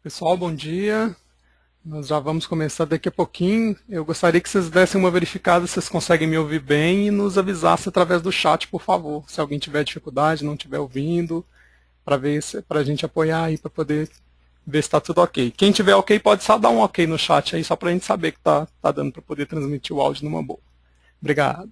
Pessoal, bom dia. Nós já vamos começar daqui a pouquinho. Eu gostaria que vocês dessem uma verificada se vocês conseguem me ouvir bem e nos avisassem através do chat, por favor. Se alguém tiver dificuldade, não estiver ouvindo, para ver para a gente apoiar aí, para poder ver se está tudo ok. Quem tiver ok, pode só dar um ok no chat aí, só para a gente saber que tá dando para poder transmitir o áudio numa boa. Obrigado.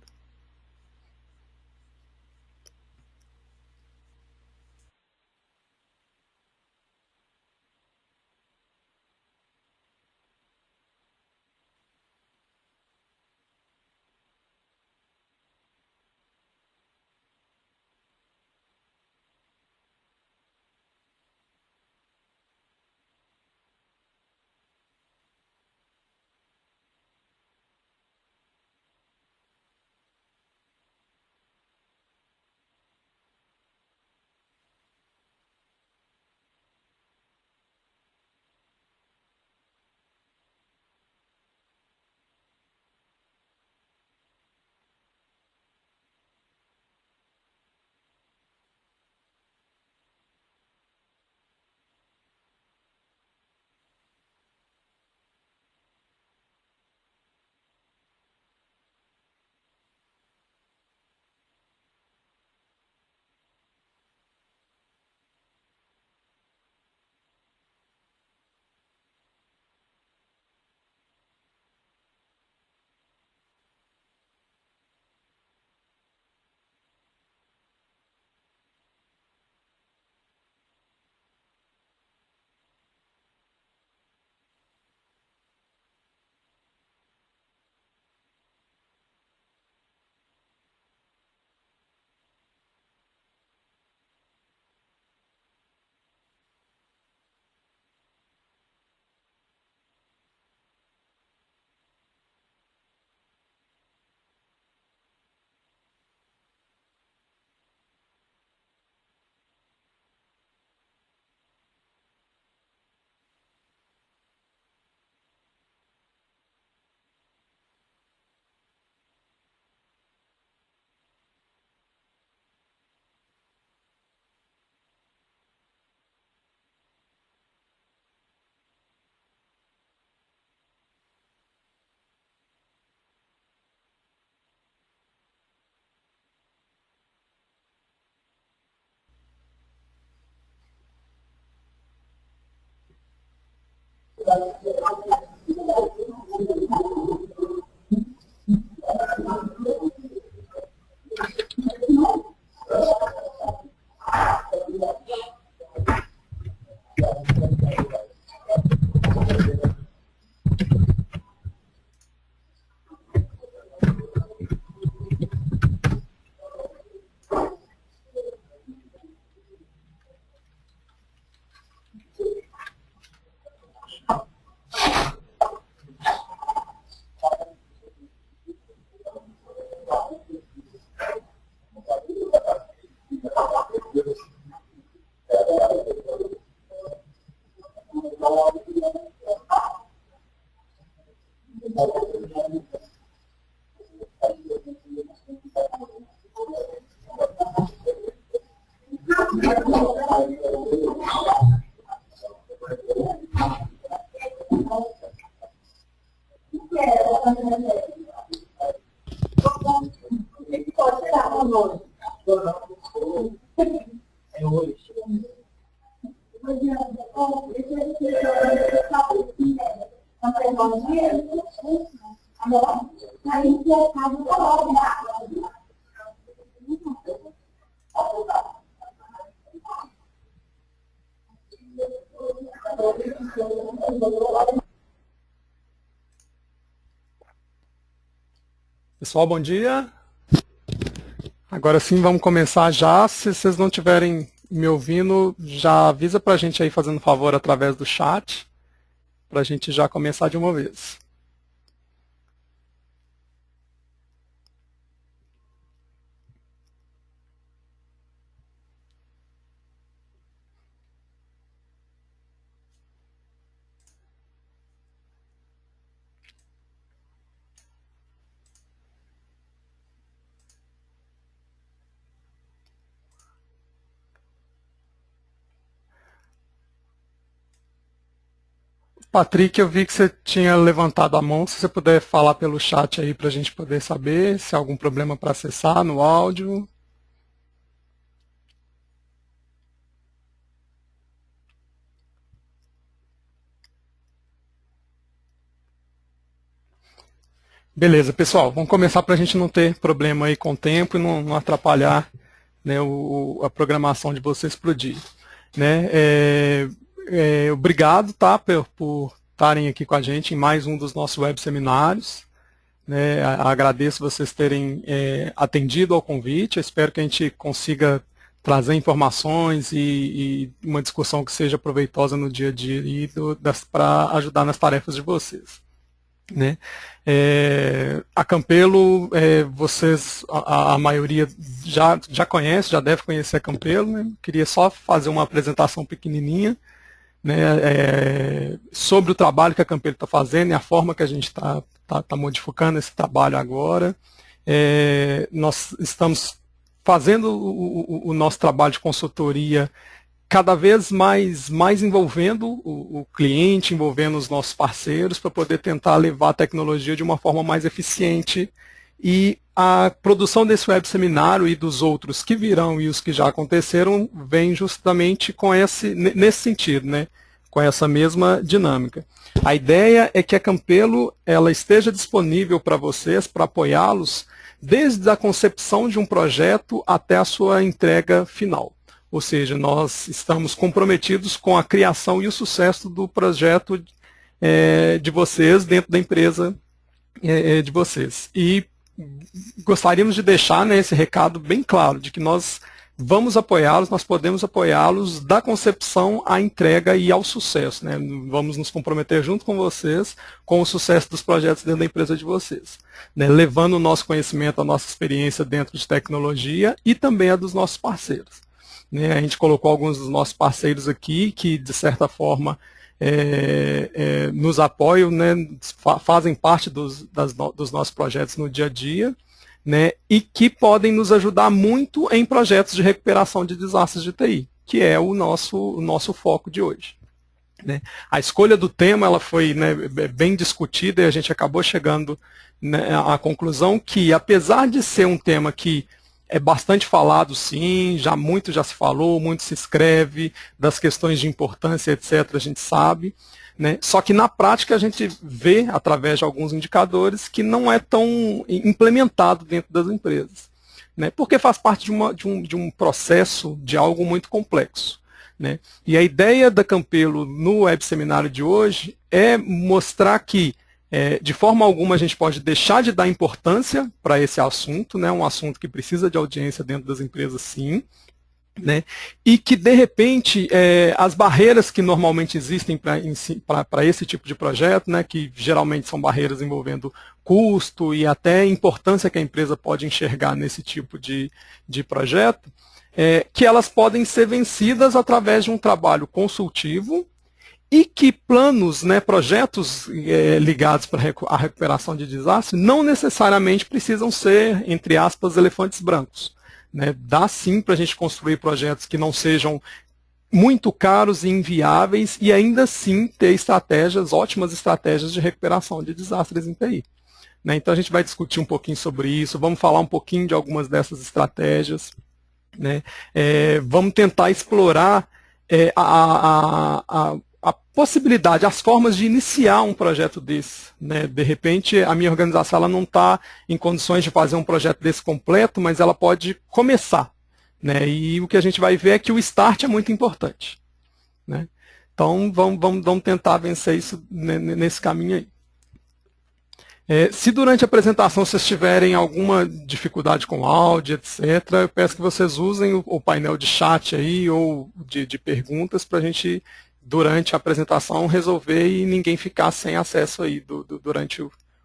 Pessoal, bom dia. Agora sim, vamos começar já. Se vocês não estiverem me ouvindo, já avisa para a gente aí, fazendo favor, através do chat, para a gente já começar de uma vez. Patrick, eu vi que você tinha levantado a mão. Se você puder falar pelo chat aí para a gente poder saber se há algum problema para acessar no áudio. Beleza, pessoal, vamos começar para a gente não ter problema aí com o tempo e não atrapalhar, né, a programação de vocês para o dia. Né? Obrigado, tá, por estarem aqui com a gente em mais um dos nossos web seminários. Né? Agradeço vocês terem atendido ao convite. Eu espero que a gente consiga trazer informações e uma discussão que seja proveitosa no dia a dia para ajudar nas tarefas de vocês. Né? A Campelo, vocês, a maioria já conhece, já deve conhecer a Campelo. Né? Queria só fazer uma apresentação pequenininha, né, sobre o trabalho que a Campelo está fazendo e a forma que a gente está modificando esse trabalho agora. Nós estamos fazendo o nosso trabalho de consultoria cada vez mais envolvendo o cliente, envolvendo os nossos parceiros, para poder tentar levar a tecnologia de uma forma mais eficiente. E a produção desse web seminário e dos outros que virão e os que já aconteceram vem justamente nesse sentido, né? Com essa mesma dinâmica. A ideia é que a Campelo ela esteja disponível para vocês, para apoiá-los, desde a concepção de um projeto até a sua entrega final. Ou seja, nós estamos comprometidos com a criação e o sucesso do projeto de vocês dentro da empresa de vocês. E gostaríamos de deixar, né, esse recado bem claro, de que nós vamos apoiá-los, nós podemos apoiá-los da concepção à entrega e ao sucesso. Né? Vamos nos comprometer junto com vocês com o sucesso dos projetos dentro da empresa de vocês. Né? Levando o nosso conhecimento, a nossa experiência dentro de tecnologia e também a dos nossos parceiros. Né? A gente colocou alguns dos nossos parceiros aqui que, de certa forma, nos apoiam, né? Fazem parte dos nossos projetos no dia a dia. Né, e que podem nos ajudar muito em projetos de recuperação de desastres de TI, que é o nosso foco de hoje. Né. A escolha do tema ela foi, né, bem discutida e a gente acabou chegando, né, à conclusão que, apesar de ser um tema que é bastante falado, sim, muito já se falou, muito se escreve, das questões de importância, etc., a gente sabe, né? Só que na prática a gente vê, através de alguns indicadores, que não é tão implementado dentro das empresas. Né? Porque faz parte de um processo de algo muito complexo. Né? E a ideia da Campelo no web seminário de hoje é mostrar que, de forma alguma, a gente pode deixar de dar importância para esse assunto, né? Um assunto que precisa de audiência dentro das empresas, sim. Né? E que, de repente, as barreiras que normalmente existem para esse tipo de projeto, né, que geralmente são barreiras envolvendo custo e até importância que a empresa pode enxergar nesse tipo de projeto, que elas podem ser vencidas através de um trabalho consultivo e que planos, né, projetos ligados para a recuperação de desastre não necessariamente precisam ser, entre aspas, elefantes brancos. Né? Dá sim para a gente construir projetos que não sejam muito caros e inviáveis e ainda assim ter ótimas estratégias de recuperação de desastres em TI. Né? Então a gente vai discutir um pouquinho sobre isso, vamos falar um pouquinho de algumas dessas estratégias. Né? Vamos tentar explorar a possibilidade, as formas de iniciar um projeto desse. Né? De repente, a minha organização ela não está em condições de fazer um projeto desse completo, mas ela pode começar. Né? E o que a gente vai ver é que o start é muito importante. Né? Então, vamos tentar vencer isso nesse caminho aí. Se durante a apresentação vocês tiverem alguma dificuldade com áudio, etc., eu peço que vocês usem o painel de chat aí ou de perguntas para a gente, durante a apresentação, resolver e ninguém ficar sem acesso aí durante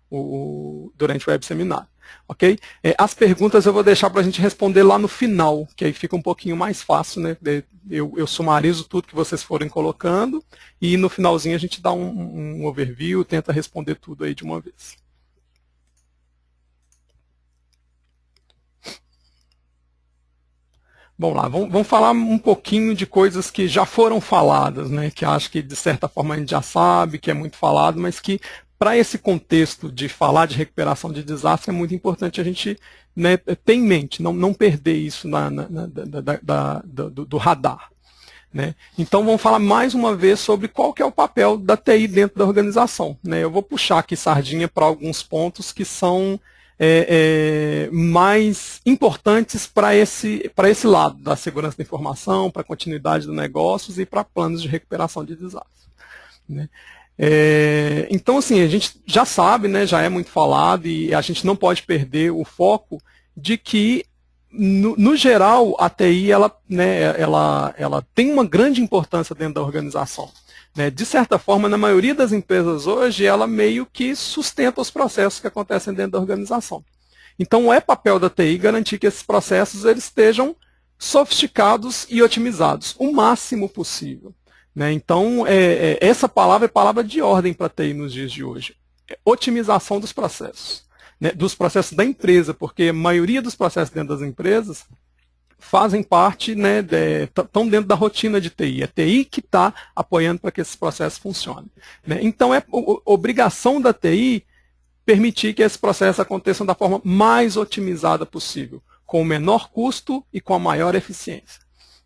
o web seminário. Ok? As perguntas eu vou deixar para a gente responder lá no final, que aí fica um pouquinho mais fácil. Né? Eu sumarizo tudo que vocês forem colocando e no finalzinho a gente dá um overview, tenta responder tudo aí de uma vez. Vamos lá, vamos falar um pouquinho de coisas que já foram faladas, né? Que acho que de certa forma a gente já sabe, que é muito falado, mas que para esse contexto de falar de recuperação de desastre é muito importante a gente, né, ter em mente, não perder isso do radar. Né? Então vamos falar mais uma vez sobre qual que é o papel da TI dentro da organização. Né? Eu vou puxar aqui sardinha para alguns pontos que são mais importantes para esse lado da segurança da informação, para a continuidade dos negócios e para planos de recuperação de desastre. Né? Então, assim, a gente já sabe, né, já é muito falado e a gente não pode perder o foco de que, no geral, a TI ela tem uma grande importância dentro da organização. Né? De certa forma, na maioria das empresas hoje, ela meio que sustenta os processos que acontecem dentro da organização. Então, é papel da TI garantir que esses processos eles estejam sofisticados e otimizados o máximo possível. Né? Então, essa palavra é palavra de ordem para a TI nos dias de hoje. Otimização dos processos. Né? Dos processos da empresa, porque a maioria dos processos dentro das empresas fazem parte, né, estão dentro da rotina de TI. É a TI que está apoiando para que esses processos funcionem. Né? Então, é obrigação da TI permitir que esses processos aconteçam da forma mais otimizada possível, com o menor custo e com a maior eficiência.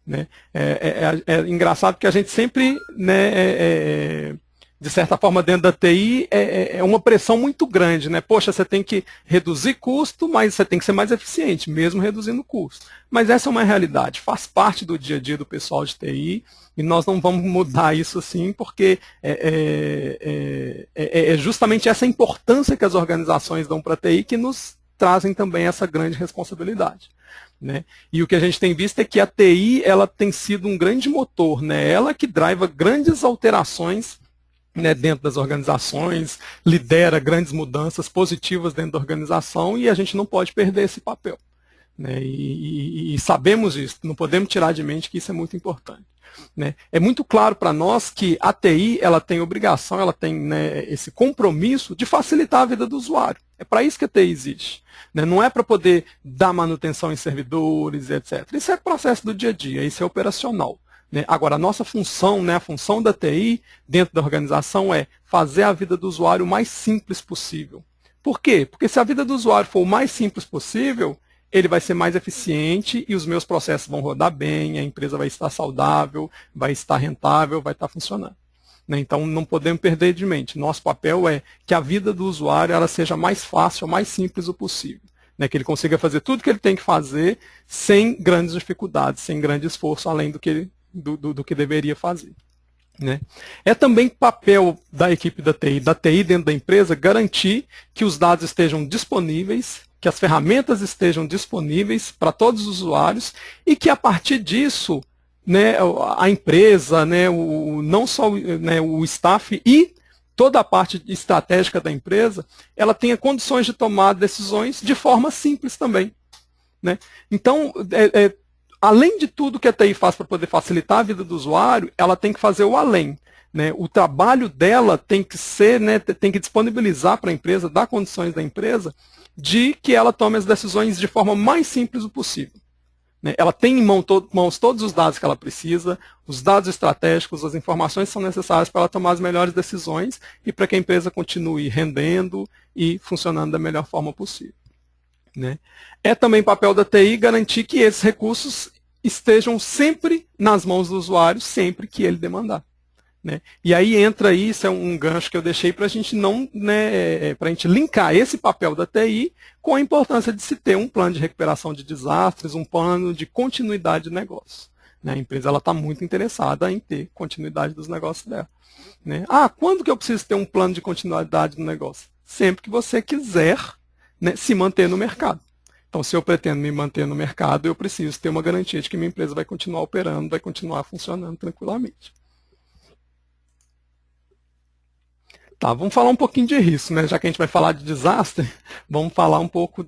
Né? É engraçado que a gente sempre, né, de certa forma, dentro da TI, é uma pressão muito grande. Né? Poxa, você tem que reduzir custo, mas você tem que ser mais eficiente, mesmo reduzindo custo. Mas essa é uma realidade, faz parte do dia a dia do pessoal de TI, e nós não vamos mudar isso assim, porque é justamente essa importância que as organizações dão para a TI que nos trazem também essa grande responsabilidade. Né? E o que a gente tem visto é que a TI ela tem sido um grande motor, né? Ela que driva grandes alterações, né, dentro das organizações, lidera grandes mudanças positivas dentro da organização e a gente não pode perder esse papel. Né? E sabemos isso, não podemos tirar de mente que isso é muito importante. Né? É muito claro para nós que a TI ela tem obrigação, ela tem, né, esse compromisso de facilitar a vida do usuário. É para isso que a TI existe. Né? Não é para poder dar manutenção em servidores, etc. Isso é processo do dia a dia, isso é operacional. Né? Agora, a nossa função, né, a função da TI dentro da organização é fazer a vida do usuário o mais simples possível. Por quê? Porque se a vida do usuário for o mais simples possível, ele vai ser mais eficiente e os meus processos vão rodar bem, a empresa vai estar saudável, vai estar rentável, vai estar funcionando. Né? Então, não podemos perder de mente. Nosso papel é que a vida do usuário ela seja mais fácil, mais simples o possível. Né? Que ele consiga fazer tudo o que ele tem que fazer sem grandes dificuldades, sem grande esforço, além do que deveria fazer. Né? É também papel da equipe da TI dentro da empresa, garantir que os dados estejam disponíveis, que as ferramentas estejam disponíveis para todos os usuários e que a partir disso, né, a empresa, né, não só né, o staff e toda a parte estratégica da empresa, ela tenha condições de tomar decisões de forma simples também. Né? Então, além de tudo que a TI faz para poder facilitar a vida do usuário, ela tem que fazer o além. Né? O trabalho dela tem que ser, né, tem que disponibilizar para a empresa, dar condições da empresa de que ela tome as decisões de forma mais simples possível. Né? Ela tem em mãos todos os dados que ela precisa, os dados estratégicos, as informações que são necessárias para ela tomar as melhores decisões e para que a empresa continue rendendo e funcionando da melhor forma possível. Né? É também papel da TI garantir que esses recursos estejam sempre nas mãos do usuário, sempre que ele demandar. Né? E aí entra aí, isso é um gancho que eu deixei para a gente não, né, para a gente linkar esse papel da TI com a importância de se ter um plano de recuperação de desastres, um plano de continuidade de negócio. Né? A empresa está muito interessada em ter continuidade dos negócios dela. Né? Quando que eu preciso ter um plano de continuidade do negócio? Sempre que você quiser, né, se manter no mercado. Então, se eu pretendo me manter no mercado, eu preciso ter uma garantia de que minha empresa vai continuar operando, vai continuar funcionando tranquilamente. Tá, vamos falar um pouquinho de risco, né? Já que a gente vai falar de desastre, vamos falar um pouco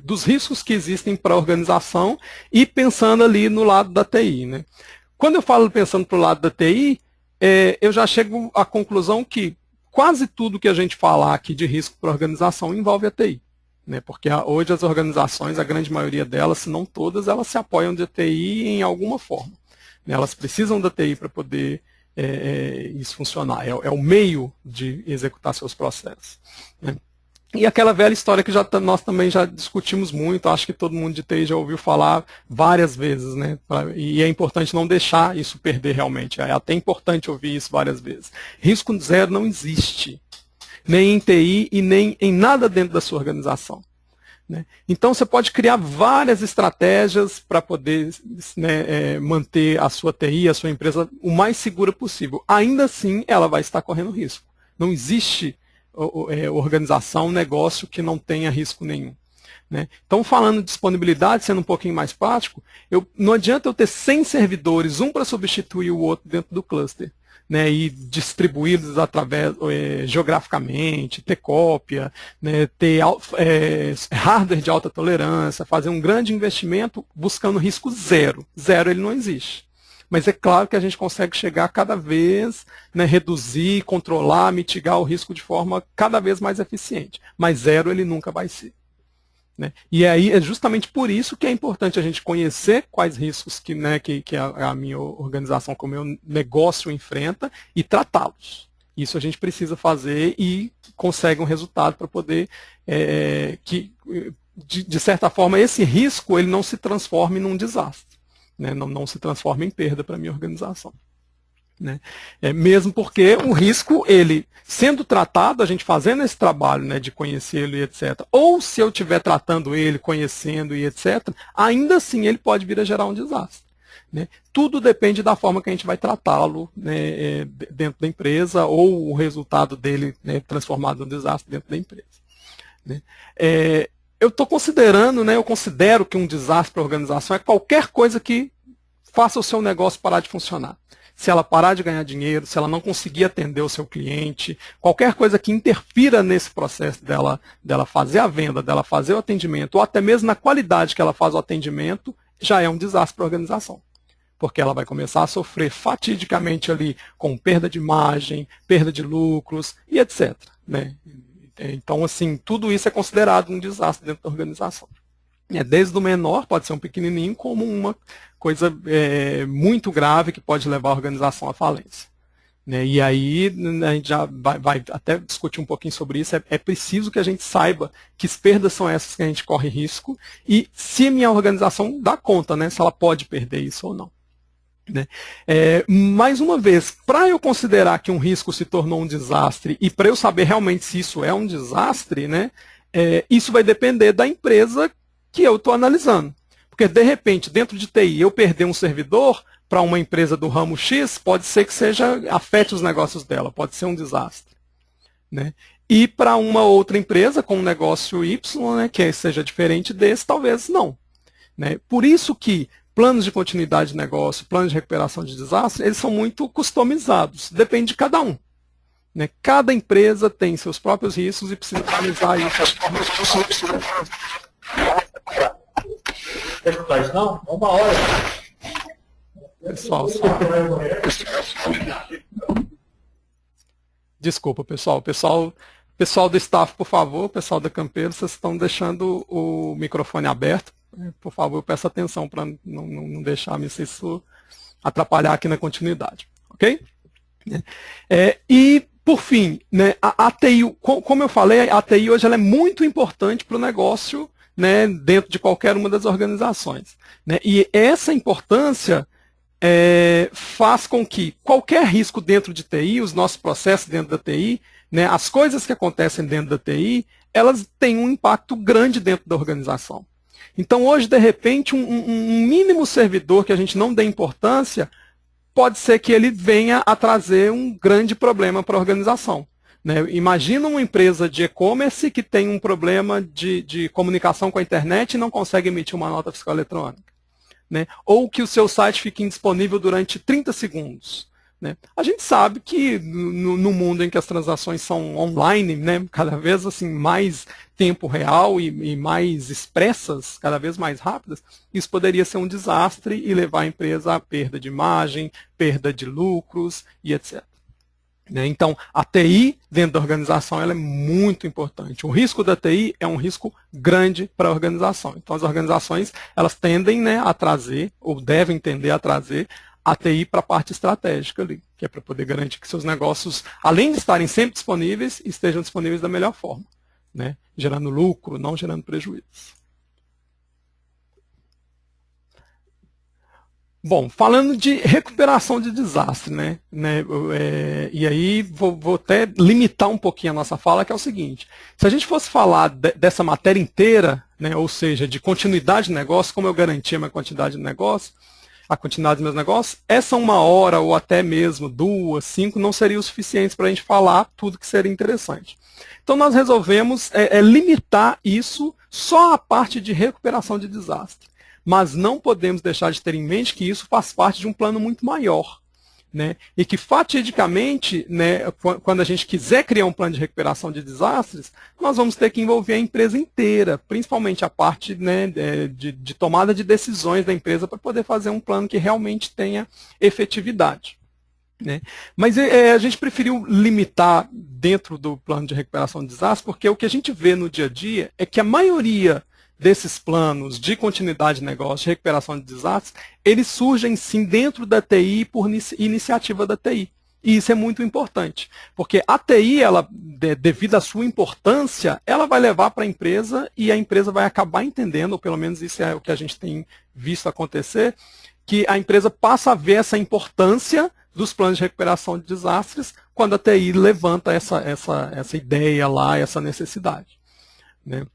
dos riscos que existem para a organização e pensando ali no lado da TI. Né? Quando eu falo pensando para o lado da TI, eu já chego à conclusão que quase tudo que a gente falar aqui de risco para a organização envolve a TI. né? Porque hoje as organizações, a grande maioria delas, se não todas, elas se apoiam de TI em alguma forma, né? Elas precisam da TI para poder isso funcionar. É o meio de executar seus processos, né? E aquela velha história que nós também já discutimos muito, acho que todo mundo de TI já ouviu falar várias vezes, né? E é importante não deixar isso perder realmente. É até importante ouvir isso várias vezes. Risco zero não existe, nem em TI e nem em nada dentro da sua organização, né? Então você pode criar várias estratégias para poder, né, manter a sua TI, a sua empresa, o mais segura possível. Ainda assim, ela vai estar correndo risco. Não existe organização, negócio que não tenha risco nenhum, né? Então, falando de disponibilidade, sendo um pouquinho mais prático, não adianta eu ter 100 servidores, um para substituir o outro dentro do cluster, né, e distribuí-los geograficamente, ter cópia, né, ter hardware de alta tolerância, fazer um grande investimento buscando risco zero. Zero ele não existe. Mas é claro que a gente consegue chegar cada vez, né, reduzir, controlar, mitigar o risco de forma cada vez mais eficiente. Mas zero ele nunca vai ser, né? E aí é justamente por isso que é importante a gente conhecer quais riscos que a minha organização, que o meu negócio enfrenta e tratá-los. Isso a gente precisa fazer e consegue um resultado para poder de certa forma, esse risco ele não se transforme num desastre, né? Não se transforma em perda para a minha organização, né? Mesmo porque o risco, ele sendo tratado, a gente fazendo esse trabalho, né, de conhecê-lo e etc., ou se eu estiver tratando ele, conhecendo e etc., ainda assim ele pode vir a gerar um desastre, né? Tudo depende da forma que a gente vai tratá-lo, né, dentro da empresa, ou o resultado dele, né, transformado em um desastre dentro da empresa, né? Eu estou considerando, né, eu considero que um desastre para a organização é qualquer coisa que faça o seu negócio parar de funcionar. Se ela parar de ganhar dinheiro, se ela não conseguir atender o seu cliente, qualquer coisa que interfira nesse processo dela fazer a venda, dela fazer o atendimento, ou até mesmo na qualidade que ela faz o atendimento, já é um desastre para a organização. Porque ela vai começar a sofrer fatidicamente ali com perda de margem, perda de lucros e etc., né? Então, assim, tudo isso é considerado um desastre dentro da organização. Desde o menor, pode ser um pequenininho, como uma coisa muito grave que pode levar a organização à falência, né? E aí a gente já vai até discutir um pouquinho sobre isso. É preciso que a gente saiba que perdas são essas que a gente corre risco e se a minha organização dá conta, né, se ela pode perder isso ou não, né? Mais uma vez, para eu considerar que um risco se tornou um desastre e para eu saber realmente se isso é um desastre, né, isso vai depender da empresa que eu estou analisando. Porque, de repente, dentro de TI, eu perder um servidor para uma empresa do ramo X, pode ser que afete os negócios dela, pode ser um desastre, né? E para uma outra empresa com um negócio Y, né, que seja diferente desse, talvez não, né? Por isso que planos de continuidade de negócio, planos de recuperação de desastre, eles são muito customizados, depende de cada um, né? Cada empresa tem seus próprios riscos e precisa analisar isso. Não, uma hora. Pessoal, desculpa, pessoal. Pessoal do staff, por favor, pessoal da Campeiro, vocês estão deixando o microfone aberto. Por favor, eu peço atenção para não deixar isso atrapalhar aqui na continuidade, ok? E, por fim, né, a TI, como eu falei, a TI hoje ela é muito importante para o negócio, né, dentro de qualquer uma das organizações, né? E essa importância faz com que qualquer risco dentro de TI, os nossos processos dentro da TI, né, as coisas que acontecem dentro da TI, elas têm um impacto grande dentro da organização. Então, hoje, de repente, um mínimo servidor que a gente não dê importância, pode ser que ele venha a trazer um grande problema para a organização, né? Imagina uma empresa de e-commerce que tem um problema de comunicação com a internet e não consegue emitir uma nota fiscal eletrônica, né? Ou que o seu site fique indisponível durante 30 segundos. Né? A gente sabe que no mundo em que as transações são online, né, cada vez assim, mais tempo real e mais expressas, cada vez mais rápidas, isso poderia ser um desastre e levar a empresa à perda de margem, perda de lucros e etc. né? Então, a TI dentro da organização ela é muito importante. O risco da TI é um risco grande para a organização. Então, as organizações elas tendem, né, a trazer, ou devem tender a trazer, a TI para a parte estratégica ali, que é para poder garantir que seus negócios, além de estarem sempre disponíveis, estejam disponíveis da melhor forma, né? Gerando lucro, não gerando prejuízo. Bom, falando de recuperação de desastre, e aí vou até limitar um pouquinho a nossa fala, que é o seguinte: se a gente fosse falar dessa matéria inteira, né, ou seja, de continuidade de negócio, como eu garantia a minha quantidade de negócio, a continuidade dos meus negócios, essa 1 hora ou até mesmo 2, 5 não seria o suficiente para a gente falar tudo que seria interessante. Então nós resolvemos limitar isso só à parte de recuperação de desastre. Mas não podemos deixar de ter em mente que isso faz parte de um plano muito maior, né? E que, fatidicamente, né, quando a gente quiser criar um plano de recuperação de desastres, nós vamos ter que envolver a empresa inteira, principalmente a parte, né, de tomada de decisões da empresa, para poder fazer um plano que realmente tenha efetividade, né? Mas a gente preferiu limitar dentro do plano de recuperação de desastres, porque o que a gente vê no dia a dia é que a maioria desses planos de continuidade de negócio, de recuperação de desastres, eles surgem sim dentro da TI por iniciativa da TI. E isso é muito importante, porque a TI, ela, devido à sua importância, ela vai levar para a empresa e a empresa vai acabar entendendo, ou pelo menos isso é o que a gente tem visto acontecer, que a empresa passa a ver essa importância dos planos de recuperação de desastres quando a TI levanta essa ideia lá, essa necessidade, né?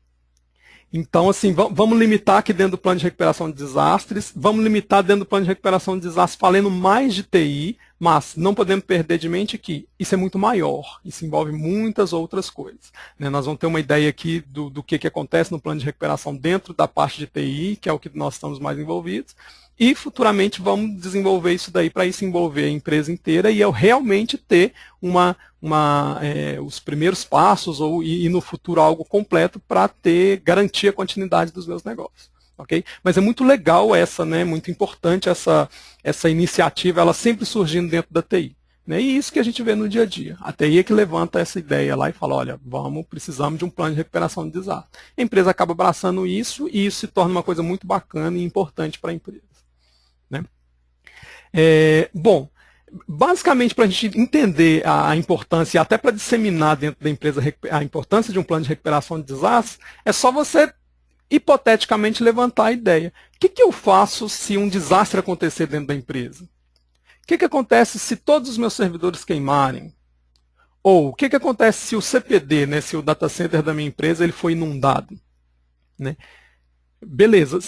Então, assim, vamos limitar aqui dentro do plano de recuperação de desastres, vamos limitar dentro do plano de recuperação de desastres falando mais de TI, mas não podemos perder de mente que isso é muito maior, isso envolve muitas outras coisas, né? Nós vamos ter uma ideia aqui do que acontece no plano de recuperação dentro da parte de TI, que é o que nós estamos mais envolvidos, e futuramente vamos desenvolver isso daí para isso envolver a empresa inteira e eu realmente ter os primeiros passos e no futuro algo completo para garantir a continuidade dos meus negócios. Okay? Mas é muito legal né, muito importante essa iniciativa, ela sempre surgindo dentro da TI. Né? E isso que a gente vê no dia a dia. A TI é que levanta essa ideia lá e fala, olha, precisamos de um plano de recuperação de desastre. A empresa acaba abraçando isso e isso se torna uma coisa muito bacana e importante para a empresa. Né? Bom, basicamente para a gente entender a importância e até para disseminar dentro da empresa a importância de um plano de recuperação de desastre, é só você hipoteticamente levantar a ideia. O que eu faço se um desastre acontecer dentro da empresa? O que acontece se todos os meus servidores queimarem? Ou o que acontece se o CPD, né, se o data center da minha empresa ele foi inundado? Né? Beleza.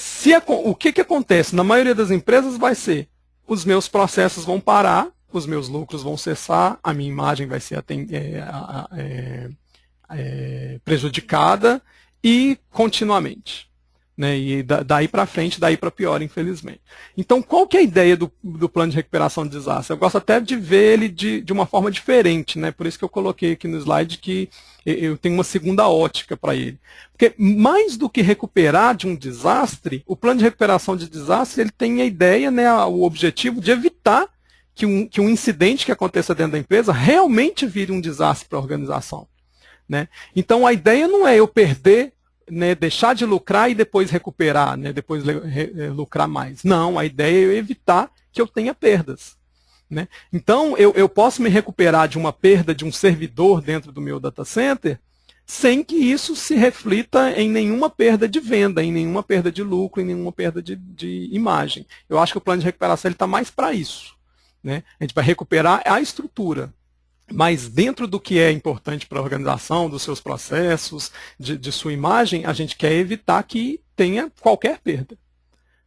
O que acontece? Na maioria das empresas vai ser, os meus processos vão parar, os meus lucros vão cessar, a minha imagem vai ser prejudicada e continuamente. Né? E daí para frente, daí para pior, infelizmente. Então, qual que é a ideia do plano de recuperação de desastre? Eu gosto até de ver ele de uma forma diferente, né? Por isso que eu coloquei aqui no slide que eu tenho uma segunda ótica para ele. Porque mais do que recuperar de um desastre, o plano de recuperação de desastre ele tem a ideia, né, o objetivo de evitar que um incidente que aconteça dentro da empresa realmente vire um desastre para a organização. Né? Então, a ideia não é eu perder, né, deixar de lucrar e depois recuperar, né, depois lucrar mais. Não, a ideia é eu evitar que eu tenha perdas. Né? Então, eu posso me recuperar de uma perda de um servidor dentro do meu data center sem que isso se reflita em nenhuma perda de venda, em nenhuma perda de lucro, em nenhuma perda de imagem. Eu acho que o plano de recuperação está mais para isso. Né? A gente vai recuperar a estrutura. Mas dentro do que é importante para a organização, dos seus processos, de sua imagem, a gente quer evitar que tenha qualquer perda.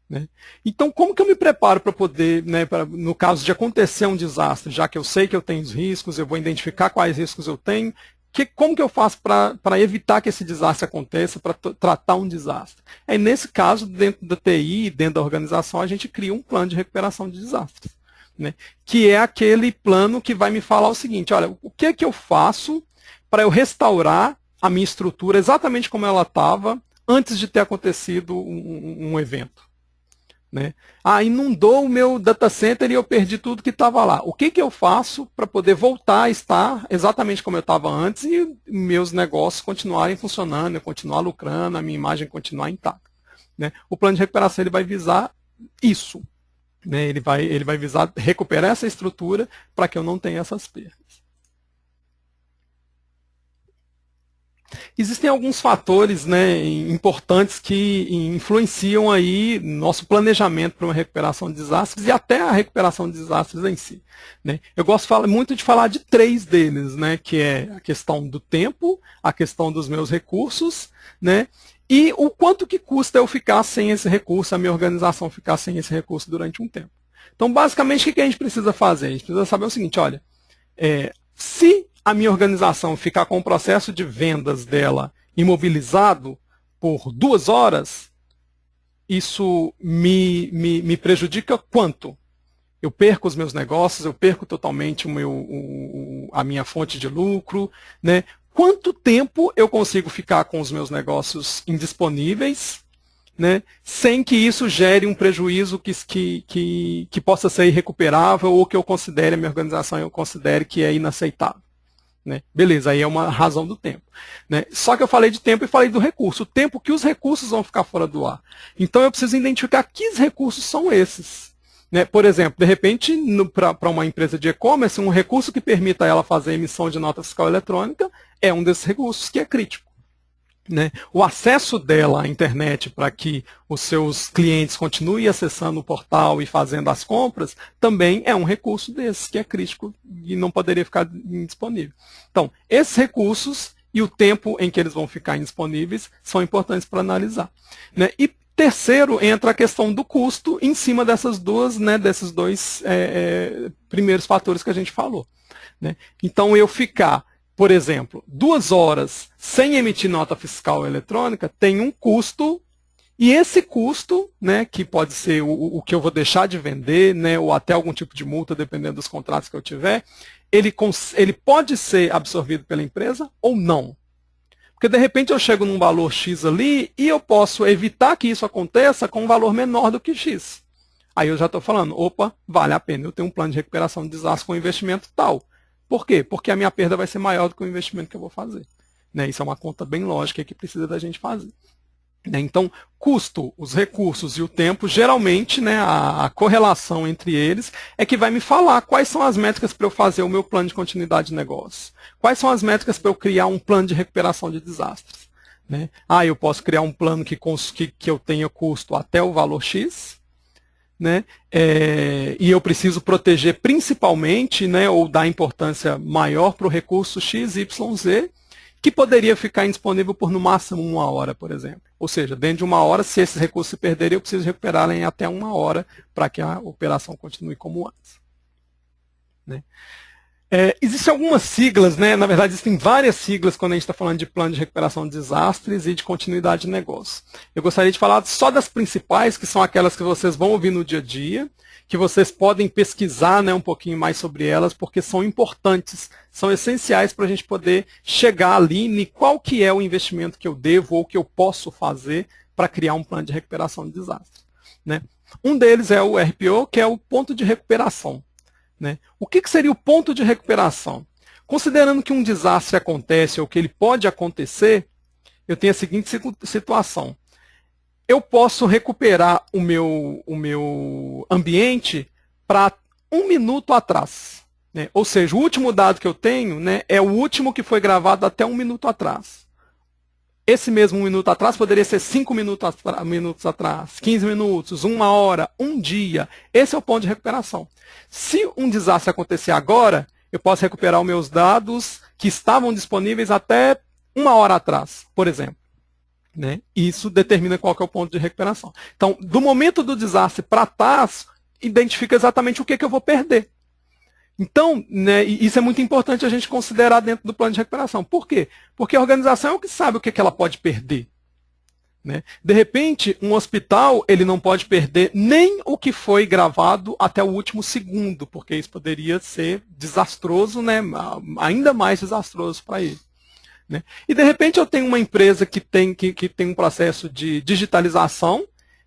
Né? Então, como que eu me preparo para poder, né, no caso de acontecer um desastre, já que eu sei que eu tenho os riscos, eu vou identificar quais riscos eu tenho, como que eu faço para evitar que esse desastre aconteça, para tratar um desastre? Nesse caso, dentro da TI, dentro da organização, a gente cria um plano de recuperação de desastres. Né, que é aquele plano que vai me falar o seguinte, olha, o que eu faço para eu restaurar a minha estrutura exatamente como ela estava antes de ter acontecido um evento. Né? Ah, inundou o meu data center e eu perdi tudo que estava lá. O que, que eu faço para poder voltar a estar exatamente como eu estava antes e meus negócios continuarem funcionando, eu continuar lucrando, a minha imagem continuar intacta? Né? O plano de recuperação ele vai visar isso. Né? Ele vai visar recuperar essa estrutura para que eu não tenha essas perdas. Existem alguns fatores, né, importantes que influenciam aí nosso planejamento para uma recuperação de desastres e até a recuperação de desastres em si. Né? Eu gosto muito de falar de 3 deles, né, que é a questão do tempo, a questão dos meus recursos, né, e o quanto que custa eu ficar sem esse recurso, a minha organização ficar sem esse recurso durante um tempo. Então, basicamente, o que a gente precisa fazer? A gente precisa saber o seguinte, olha, se a minha organização ficar com o processo de vendas dela imobilizado por 2 horas, isso me prejudica quanto? Eu perco os meus negócios, eu perco totalmente a minha fonte de lucro, né? Quanto tempo eu consigo ficar com os meus negócios indisponíveis, né, sem que isso gere um prejuízo que possa ser irrecuperável ou que eu considere, a minha organização eu considere que é inaceitável. Né? Beleza, aí é uma razão do tempo. Né? Só que eu falei de tempo e falei do recurso. O tempo que os recursos vão ficar fora do ar. Então eu preciso identificar que recursos são esses. Né? Por exemplo, de repente, para uma empresa de e-commerce, um recurso que permita ela fazer emissão de nota fiscal eletrônica é um desses recursos que é crítico. Né? O acesso dela à internet para que os seus clientes continuem acessando o portal e fazendo as compras também é um recurso desses que é crítico e não poderia ficar indisponível. Então, esses recursos e o tempo em que eles vão ficar indisponíveis são importantes para analisar. Né? E terceiro, entra a questão do custo em cima dessas duas, né, desses dois primeiros fatores que a gente falou. Né? Então, eu ficar, por exemplo, 2 horas sem emitir nota fiscal eletrônica tem um custo, e esse custo, né, que pode ser o que eu vou deixar de vender, né, ou até algum tipo de multa, dependendo dos contratos que eu tiver, ele pode ser absorvido pela empresa ou não. Porque, de repente, eu chego num valor X ali e eu posso evitar que isso aconteça com um valor menor do que X. Aí eu já estou falando, opa, vale a pena eu ter um plano de recuperação de desastre com investimento tal. Por quê? Porque a minha perda vai ser maior do que o investimento que eu vou fazer. Né? Isso é uma conta bem lógica que precisa da gente fazer. Né? Então, custo, os recursos e o tempo, geralmente, né, a correlação entre eles é que vai me falar quais são as métricas para eu fazer o meu plano de continuidade de negócio. Quais são as métricas para eu criar um plano de recuperação de desastres. Né? Ah, eu posso criar um plano que eu tenha custo até o valor X, né? E eu preciso proteger principalmente, né, ou dar importância maior para o recurso X, Y, Z, que poderia ficar indisponível por no máximo 1 hora, por exemplo. Ou seja, dentro de 1 hora, se esses recursos se perderem, eu preciso recuperá-los em até 1 hora para que a operação continue como antes. Né? Existem algumas siglas, né? Na verdade, existem várias siglas quando a gente está falando de plano de recuperação de desastres e de continuidade de negócio. Eu gostaria de falar só das principais, que são aquelas que vocês vão ouvir no dia a dia, que vocês podem pesquisar, né, um pouquinho mais sobre elas, porque são importantes, são essenciais para a gente poder chegar ali em qual que é o investimento que eu devo ou que eu posso fazer para criar um plano de recuperação de desastres. Né? Um deles é o RPO, que é o ponto de recuperação. Né? O que seria o ponto de recuperação? Considerando que um desastre acontece ou que ele pode acontecer, eu tenho a seguinte situação. Eu posso recuperar o meu ambiente para 1 minuto atrás. Né? Ou seja, o último dado que eu tenho, né, é o último que foi gravado até 1 minuto atrás. Esse mesmo 1 minuto atrás poderia ser 5 minutos atrás, 15 minutos, 1 hora, 1 dia. Esse é o ponto de recuperação. Se um desastre acontecer agora, eu posso recuperar os meus dados que estavam disponíveis até 1 hora atrás, por exemplo. Né? Isso determina qual que é o ponto de recuperação. Então, do momento do desastre para trás, identifica exatamente o que eu vou perder. Então, né, isso é muito importante a gente considerar dentro do plano de recuperação. Por quê? Porque a organização é o que sabe o que ela pode perder. Né? De repente, um hospital ele não pode perder nem o que foi gravado até o último segundo, porque isso poderia ser desastroso, né, ainda mais desastroso para ele. Né? E, de repente, eu tenho uma empresa que tem um processo de digitalização,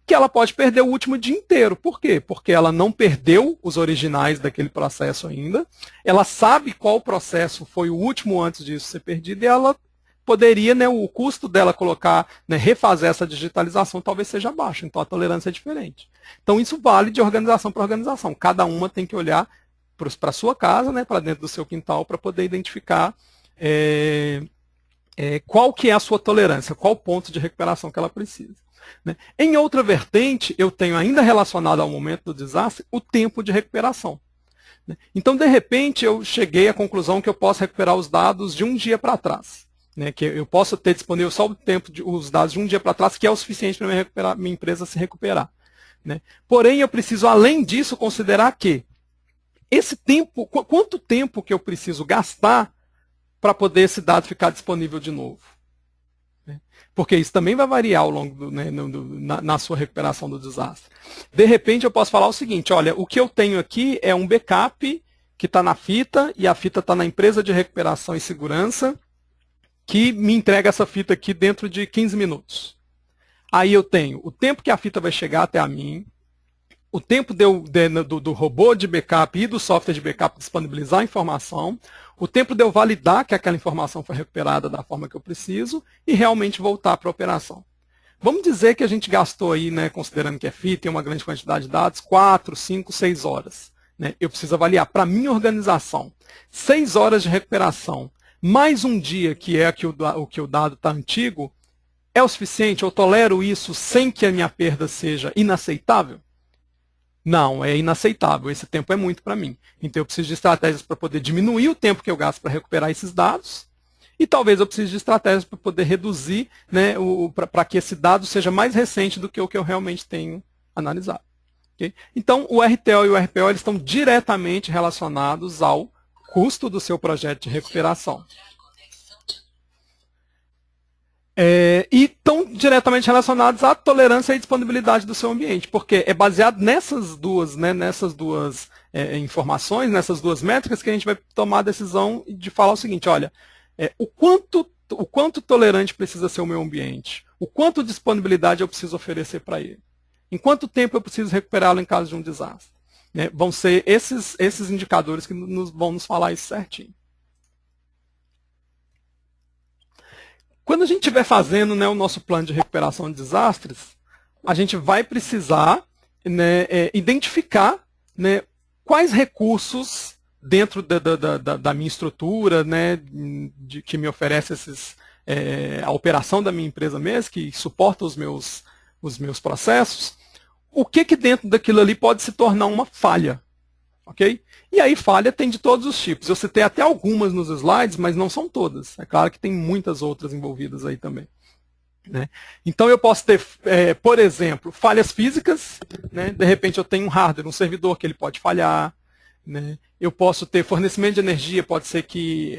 que ela pode perder o último dia inteiro. Por quê? Porque ela não perdeu os originais daquele processo ainda, ela sabe qual processo foi o último antes disso ser perdido, e ela poderia, né, o custo dela colocar, né, refazer essa digitalização talvez seja baixo, então a tolerância é diferente. Então isso vale de organização para organização. Cada uma tem que olhar para a sua casa, né, para dentro do seu quintal, para poder identificar qual que é a sua tolerância, qual ponto de recuperação que ela precisa. Né? Em outra vertente, eu tenho ainda relacionado ao momento do desastre o tempo de recuperação. Né? Então, de repente, eu cheguei à conclusão que eu posso recuperar os dados de um dia para trás. Né? Que eu posso ter disponível só o tempo os dados de um dia para trás, que é o suficiente para minha empresa se recuperar. Né? Porém, eu preciso, além disso, considerar que esse tempo, quanto tempo que eu preciso gastar para poder esse dado ficar disponível de novo. Porque isso também vai variar ao longo na sua recuperação do desastre. De repente eu posso falar o seguinte, olha, o que eu tenho aqui é um backup que está na fita, e a fita está na empresa de recuperação e segurança, que me entrega essa fita aqui dentro de 15 minutos. Aí eu tenho o tempo que a fita vai chegar até a mim, o tempo do robô de backup e do software de backup disponibilizar a informação, o tempo de eu validar que aquela informação foi recuperada da forma que eu preciso e realmente voltar para a operação. Vamos dizer que a gente gastou aí, né, considerando que é fita e uma grande quantidade de dados, 4, 5, 6 horas. Né? Eu preciso avaliar para a minha organização 6 horas de recuperação, mais um dia que é que o dado está antigo, é o suficiente? Eu tolero isso sem que a minha perda seja inaceitável? Não, é inaceitável, esse tempo é muito para mim. Então eu preciso de estratégias para poder diminuir o tempo que eu gasto para recuperar esses dados, e talvez eu precise de estratégias para poder reduzir, né, para que esse dado seja mais recente do que o que eu realmente tenho analisado. Okay? Então o RTO e o RPO eles estão diretamente relacionados ao custo do seu projeto de recuperação. E estão diretamente relacionados à tolerância e disponibilidade do seu ambiente, porque é baseado nessas duas, né, informações, nessas duas métricas, que a gente vai tomar a decisão de falar o seguinte, olha, o quanto tolerante precisa ser o meu ambiente, o quanto disponibilidade eu preciso oferecer para ele, em quanto tempo eu preciso recuperá-lo em caso de um desastre. Né? Vão ser esses indicadores que vão nos falar isso certinho. Quando a gente estiver fazendo, né, o nosso plano de recuperação de desastres, a gente vai precisar, né, identificar, né, quais recursos dentro da minha estrutura, né, que me oferece a operação da minha empresa mesmo, que suporta os meus processos, o que dentro daquilo ali pode se tornar uma falha. Okay? E aí falha tem de todos os tipos. Eu citei até algumas nos slides, mas não são todas. É claro que tem muitas outras envolvidas aí também. Né? Então eu posso ter, por exemplo, falhas físicas. Né? De repente eu tenho um hardware, um servidor que ele pode falhar. Né? Eu posso ter fornecimento de energia, pode ser que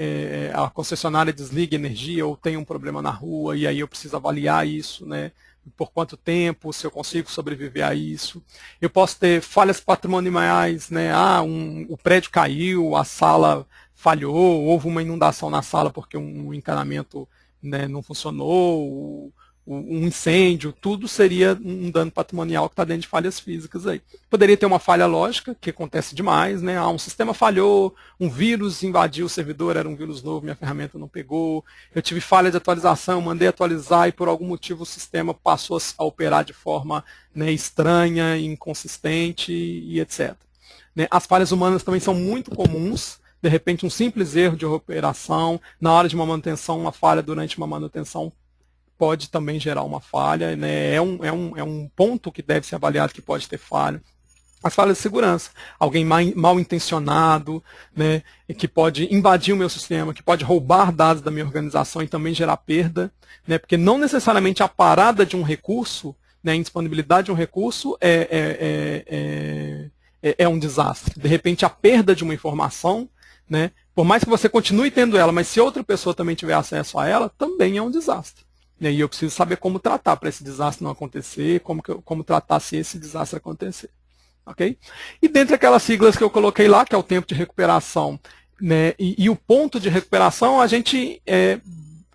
a concessionária desligue energia ou tenha um problema na rua, e aí eu preciso avaliar isso, né? Por quanto tempo, se eu consigo sobreviver a isso. Eu posso ter falhas patrimoniais, né? O prédio caiu, a sala falhou, houve uma inundação na sala porque um encanamento, né, não funcionou, um incêndio, tudo seria um dano patrimonial que está dentro de falhas físicas aí. Poderia ter uma falha lógica, que acontece demais, né? Um sistema falhou, um vírus invadiu o servidor, era um vírus novo, minha ferramenta não pegou, eu tive falha de atualização, mandei atualizar e por algum motivo o sistema passou a operar de forma, né, estranha, inconsistente e etc. Né? As falhas humanas também são muito comuns, de repente um simples erro de operação, na hora de uma manutenção, uma falha durante uma manutenção, pode também gerar uma falha, né? É um ponto que deve ser avaliado que pode ter falha. As falhas de segurança, alguém mal intencionado, né, que pode invadir o meu sistema, que pode roubar dados da minha organização e também gerar perda, né, porque não necessariamente a parada de um recurso, né, a indisponibilidade de um recurso é um desastre. De repente a perda de uma informação, né, por mais que você continue tendo ela, mas se outra pessoa também tiver acesso a ela, também é um desastre. E eu preciso saber como tratar para esse desastre não acontecer, como tratar se esse desastre acontecer. Okay? E dentre aquelas siglas que eu coloquei lá, que é o tempo de recuperação, né, e o ponto de recuperação, a gente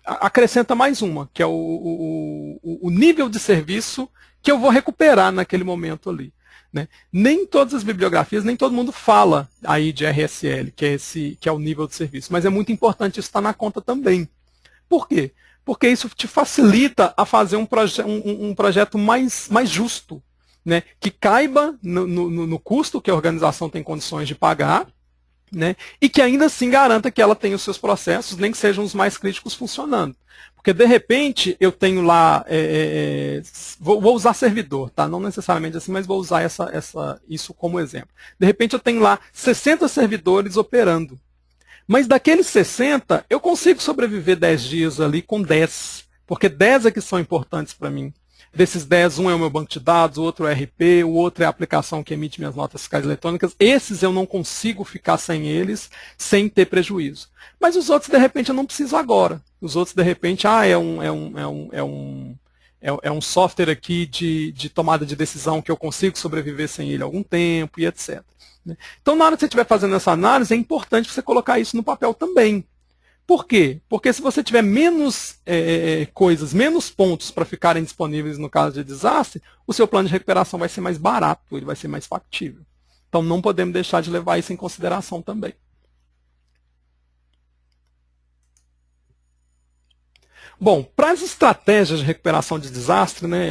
acrescenta mais uma, que é o nível de serviço que eu vou recuperar naquele momento ali. Né? Nem todas as bibliografias, nem todo mundo fala aí de RSL, que é o nível de serviço, mas é muito importante isso estar na conta também. Por quê? Porque isso te facilita a fazer um projeto mais justo, né? Que caiba no custo que a organização tem condições de pagar, né? E que ainda assim garanta que ela tenha os seus processos, nem que sejam os mais críticos, funcionando. Porque, de repente, eu tenho lá, vou usar servidor, tá? Não necessariamente assim, mas vou usar isso como exemplo. De repente, eu tenho lá 60 servidores operando. Mas daqueles 60, eu consigo sobreviver 10 dias ali com 10. Porque 10 é que são importantes para mim. Desses 10, um é o meu banco de dados, o outro é o RP, o outro é a aplicação que emite minhas notas fiscais eletrônicas. Esses eu não consigo ficar sem eles, sem ter prejuízo. Mas os outros, de repente, eu não preciso agora. Os outros, de repente, é um software aqui de tomada de decisão que eu consigo sobreviver sem ele há algum tempo e etc. Então, na hora que você estiver fazendo essa análise, é importante você colocar isso no papel também. Por quê? Porque se você tiver menos coisas, menos pontos para ficarem disponíveis no caso de desastre, o seu plano de recuperação vai ser mais barato, ele vai ser mais factível. Então não podemos deixar de levar isso em consideração também. Bom, para as estratégias de recuperação de desastre, né?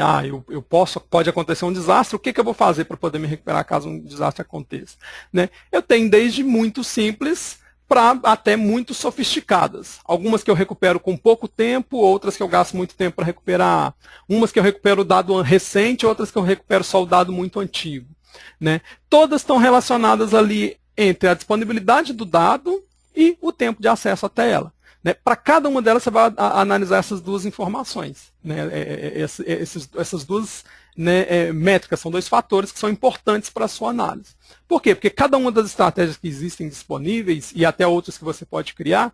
Pode acontecer um desastre, o que eu vou fazer para poder me recuperar caso um desastre aconteça? Né? Eu tenho desde muito simples para até muito sofisticadas. Algumas que eu recupero com pouco tempo, outras que eu gasto muito tempo para recuperar. Umas que eu recupero o dado recente, outras que eu recupero só o dado muito antigo. Né? Todas estão relacionadas ali entre a disponibilidade do dado e o tempo de acesso até ela. Né? Para cada uma delas, você vai analisar essas duas informações. Né? Essas duas métricas, são dois fatores que são importantes para a sua análise. Por quê? Porque cada uma das estratégias que existem disponíveis, e até outras que você pode criar,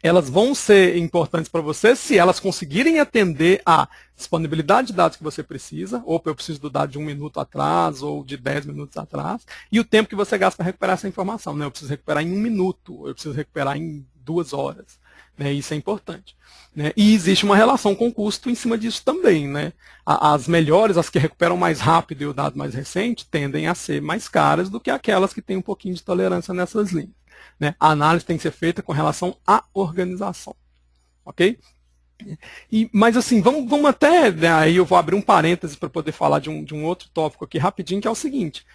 elas vão ser importantes para você se elas conseguirem atender a disponibilidade de dados que você precisa, ou eu preciso do dado de 1 minuto atrás, ou de 10 minutos atrás, e o tempo que você gasta para recuperar essa informação. Né? Eu preciso recuperar em 1 minuto, eu preciso recuperar em 2 horas. Né? Isso é importante. Né? E existe uma relação com custo em cima disso também. Né? As melhores, as que recuperam mais rápido e o dado mais recente, tendem a ser mais caras do que aquelas que têm um pouquinho de tolerância nessas linhas. Né? A análise tem que ser feita com relação à organização. Ok? Mas assim, vamos até, né, aí eu vou abrir um parêntese para poder falar de um outro tópico aqui rapidinho, que é o seguinte.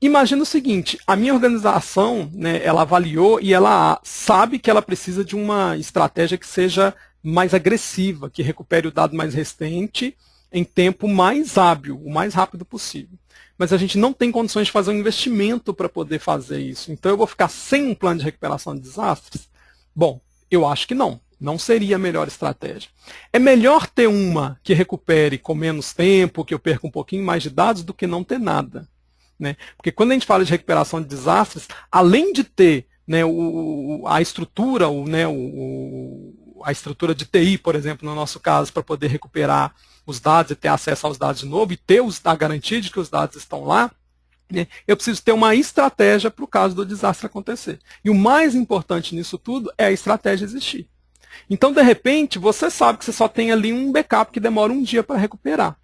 Imagina o seguinte, a minha organização, né, ela avaliou e ela sabe que ela precisa de uma estratégia que seja mais agressiva, que recupere o dado mais recente em tempo mais hábil, o mais rápido possível. Mas a gente não tem condições de fazer um investimento para poder fazer isso. Então eu vou ficar sem um plano de recuperação de desastres? Bom, eu acho que não. Não seria a melhor estratégia. É melhor ter uma que recupere com menos tempo, que eu perca um pouquinho mais de dados, do que não ter nada. Né? Porque quando a gente fala de recuperação de desastres, além de ter, né, a estrutura, a estrutura de TI, por exemplo, no nosso caso, para poder recuperar os dados e ter acesso aos dados de novo, e ter a garantia de que os dados estão lá, né, eu preciso ter uma estratégia para o caso do desastre acontecer. E o mais importante nisso tudo é a estratégia existir. Então, de repente, você sabe que você só tem ali um backup que demora 1 dia para recuperar.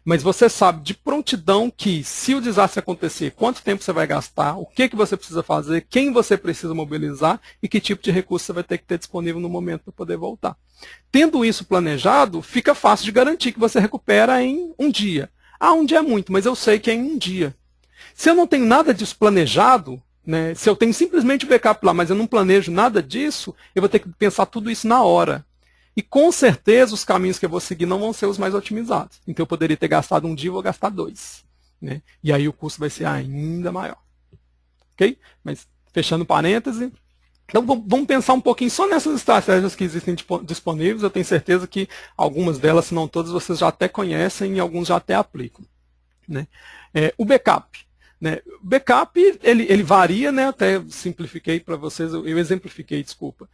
Mas você sabe de prontidão que, se o desastre acontecer, quanto tempo você vai gastar, o que você precisa fazer, quem você precisa mobilizar e que tipo de recurso você vai ter que ter disponível no momento para poder voltar. Tendo isso planejado, fica fácil de garantir que você recupera em 1 dia. 1 dia é muito, mas eu sei que é em 1 dia. Se eu não tenho nada disso planejado, né, se eu tenho simplesmente o backup lá, mas eu não planejo nada disso, eu vou ter que pensar tudo isso na hora. E com certeza os caminhos que eu vou seguir não vão ser os mais otimizados. Então eu poderia ter gastado 1 dia e vou gastar 2. Né? E aí o custo vai ser ainda maior. Ok? Mas fechando parêntese. Então vamos pensar um pouquinho só nessas estratégias que existem disponíveis. Eu tenho certeza que algumas delas, se não todas, vocês já até conhecem e alguns já até aplicam. Né? O backup. Né? O backup ele varia, né? Até simplifiquei para vocês, eu exemplifiquei, desculpa.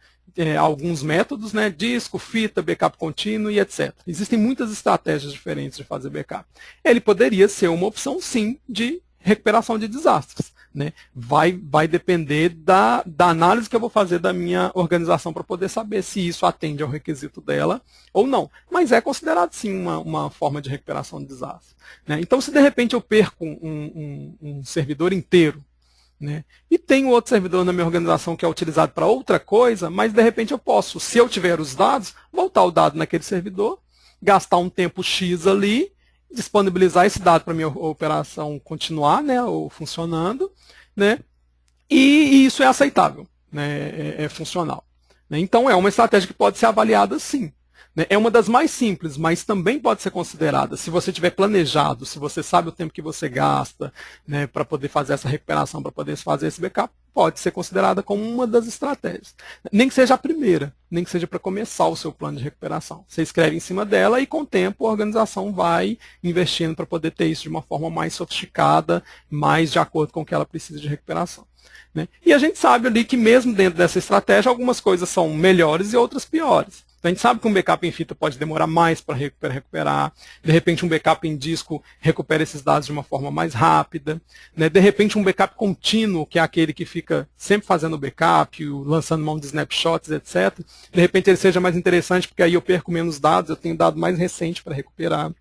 Alguns métodos, né? Disco, fita, backup contínuo e etc. Existem muitas estratégias diferentes de fazer backup. Ele poderia ser uma opção, sim, de recuperação de desastres. né? Vai depender da análise que eu vou fazer da minha organização para poder saber se isso atende ao requisito dela ou não. Mas é considerado sim uma forma de recuperação de desastre, né? Então, se de repente eu perco um servidor inteiro, né, e tem outro servidor na minha organização que é utilizado para outra coisa, mas de repente eu posso, se eu tiver os dados, voltar o dado naquele servidor, gastar um tempo X ali, disponibilizar esse dado para a minha operação continuar, né, ou funcionando, né, e isso é aceitável, né, é funcional, né. Então é uma estratégia que pode ser avaliada sim, né. É uma das mais simples, mas também pode ser considerada, se você tiver planejado, se você sabe o tempo que você gasta, né, para poder fazer essa recuperação, para poder fazer esse backup, pode ser considerada como uma das estratégias. Nem que seja a primeira, nem que seja para começar o seu plano de recuperação. Você escreve em cima dela e com o tempo a organização vai investindo para poder ter isso de uma forma mais sofisticada, mais de acordo com o que ela precisa de recuperação, né? E a gente sabe ali que mesmo dentro dessa estratégia, algumas coisas são melhores e outras piores. A gente sabe que um backup em fita pode demorar mais para recuperar. De repente, um backup em disco recupera esses dados de uma forma mais rápida, né? De repente, um backup contínuo, que é aquele que fica sempre fazendo backup, lançando mão de snapshots, etc. De repente, ele seja mais interessante, porque aí eu perco menos dados, eu tenho dado mais recente para recuperar.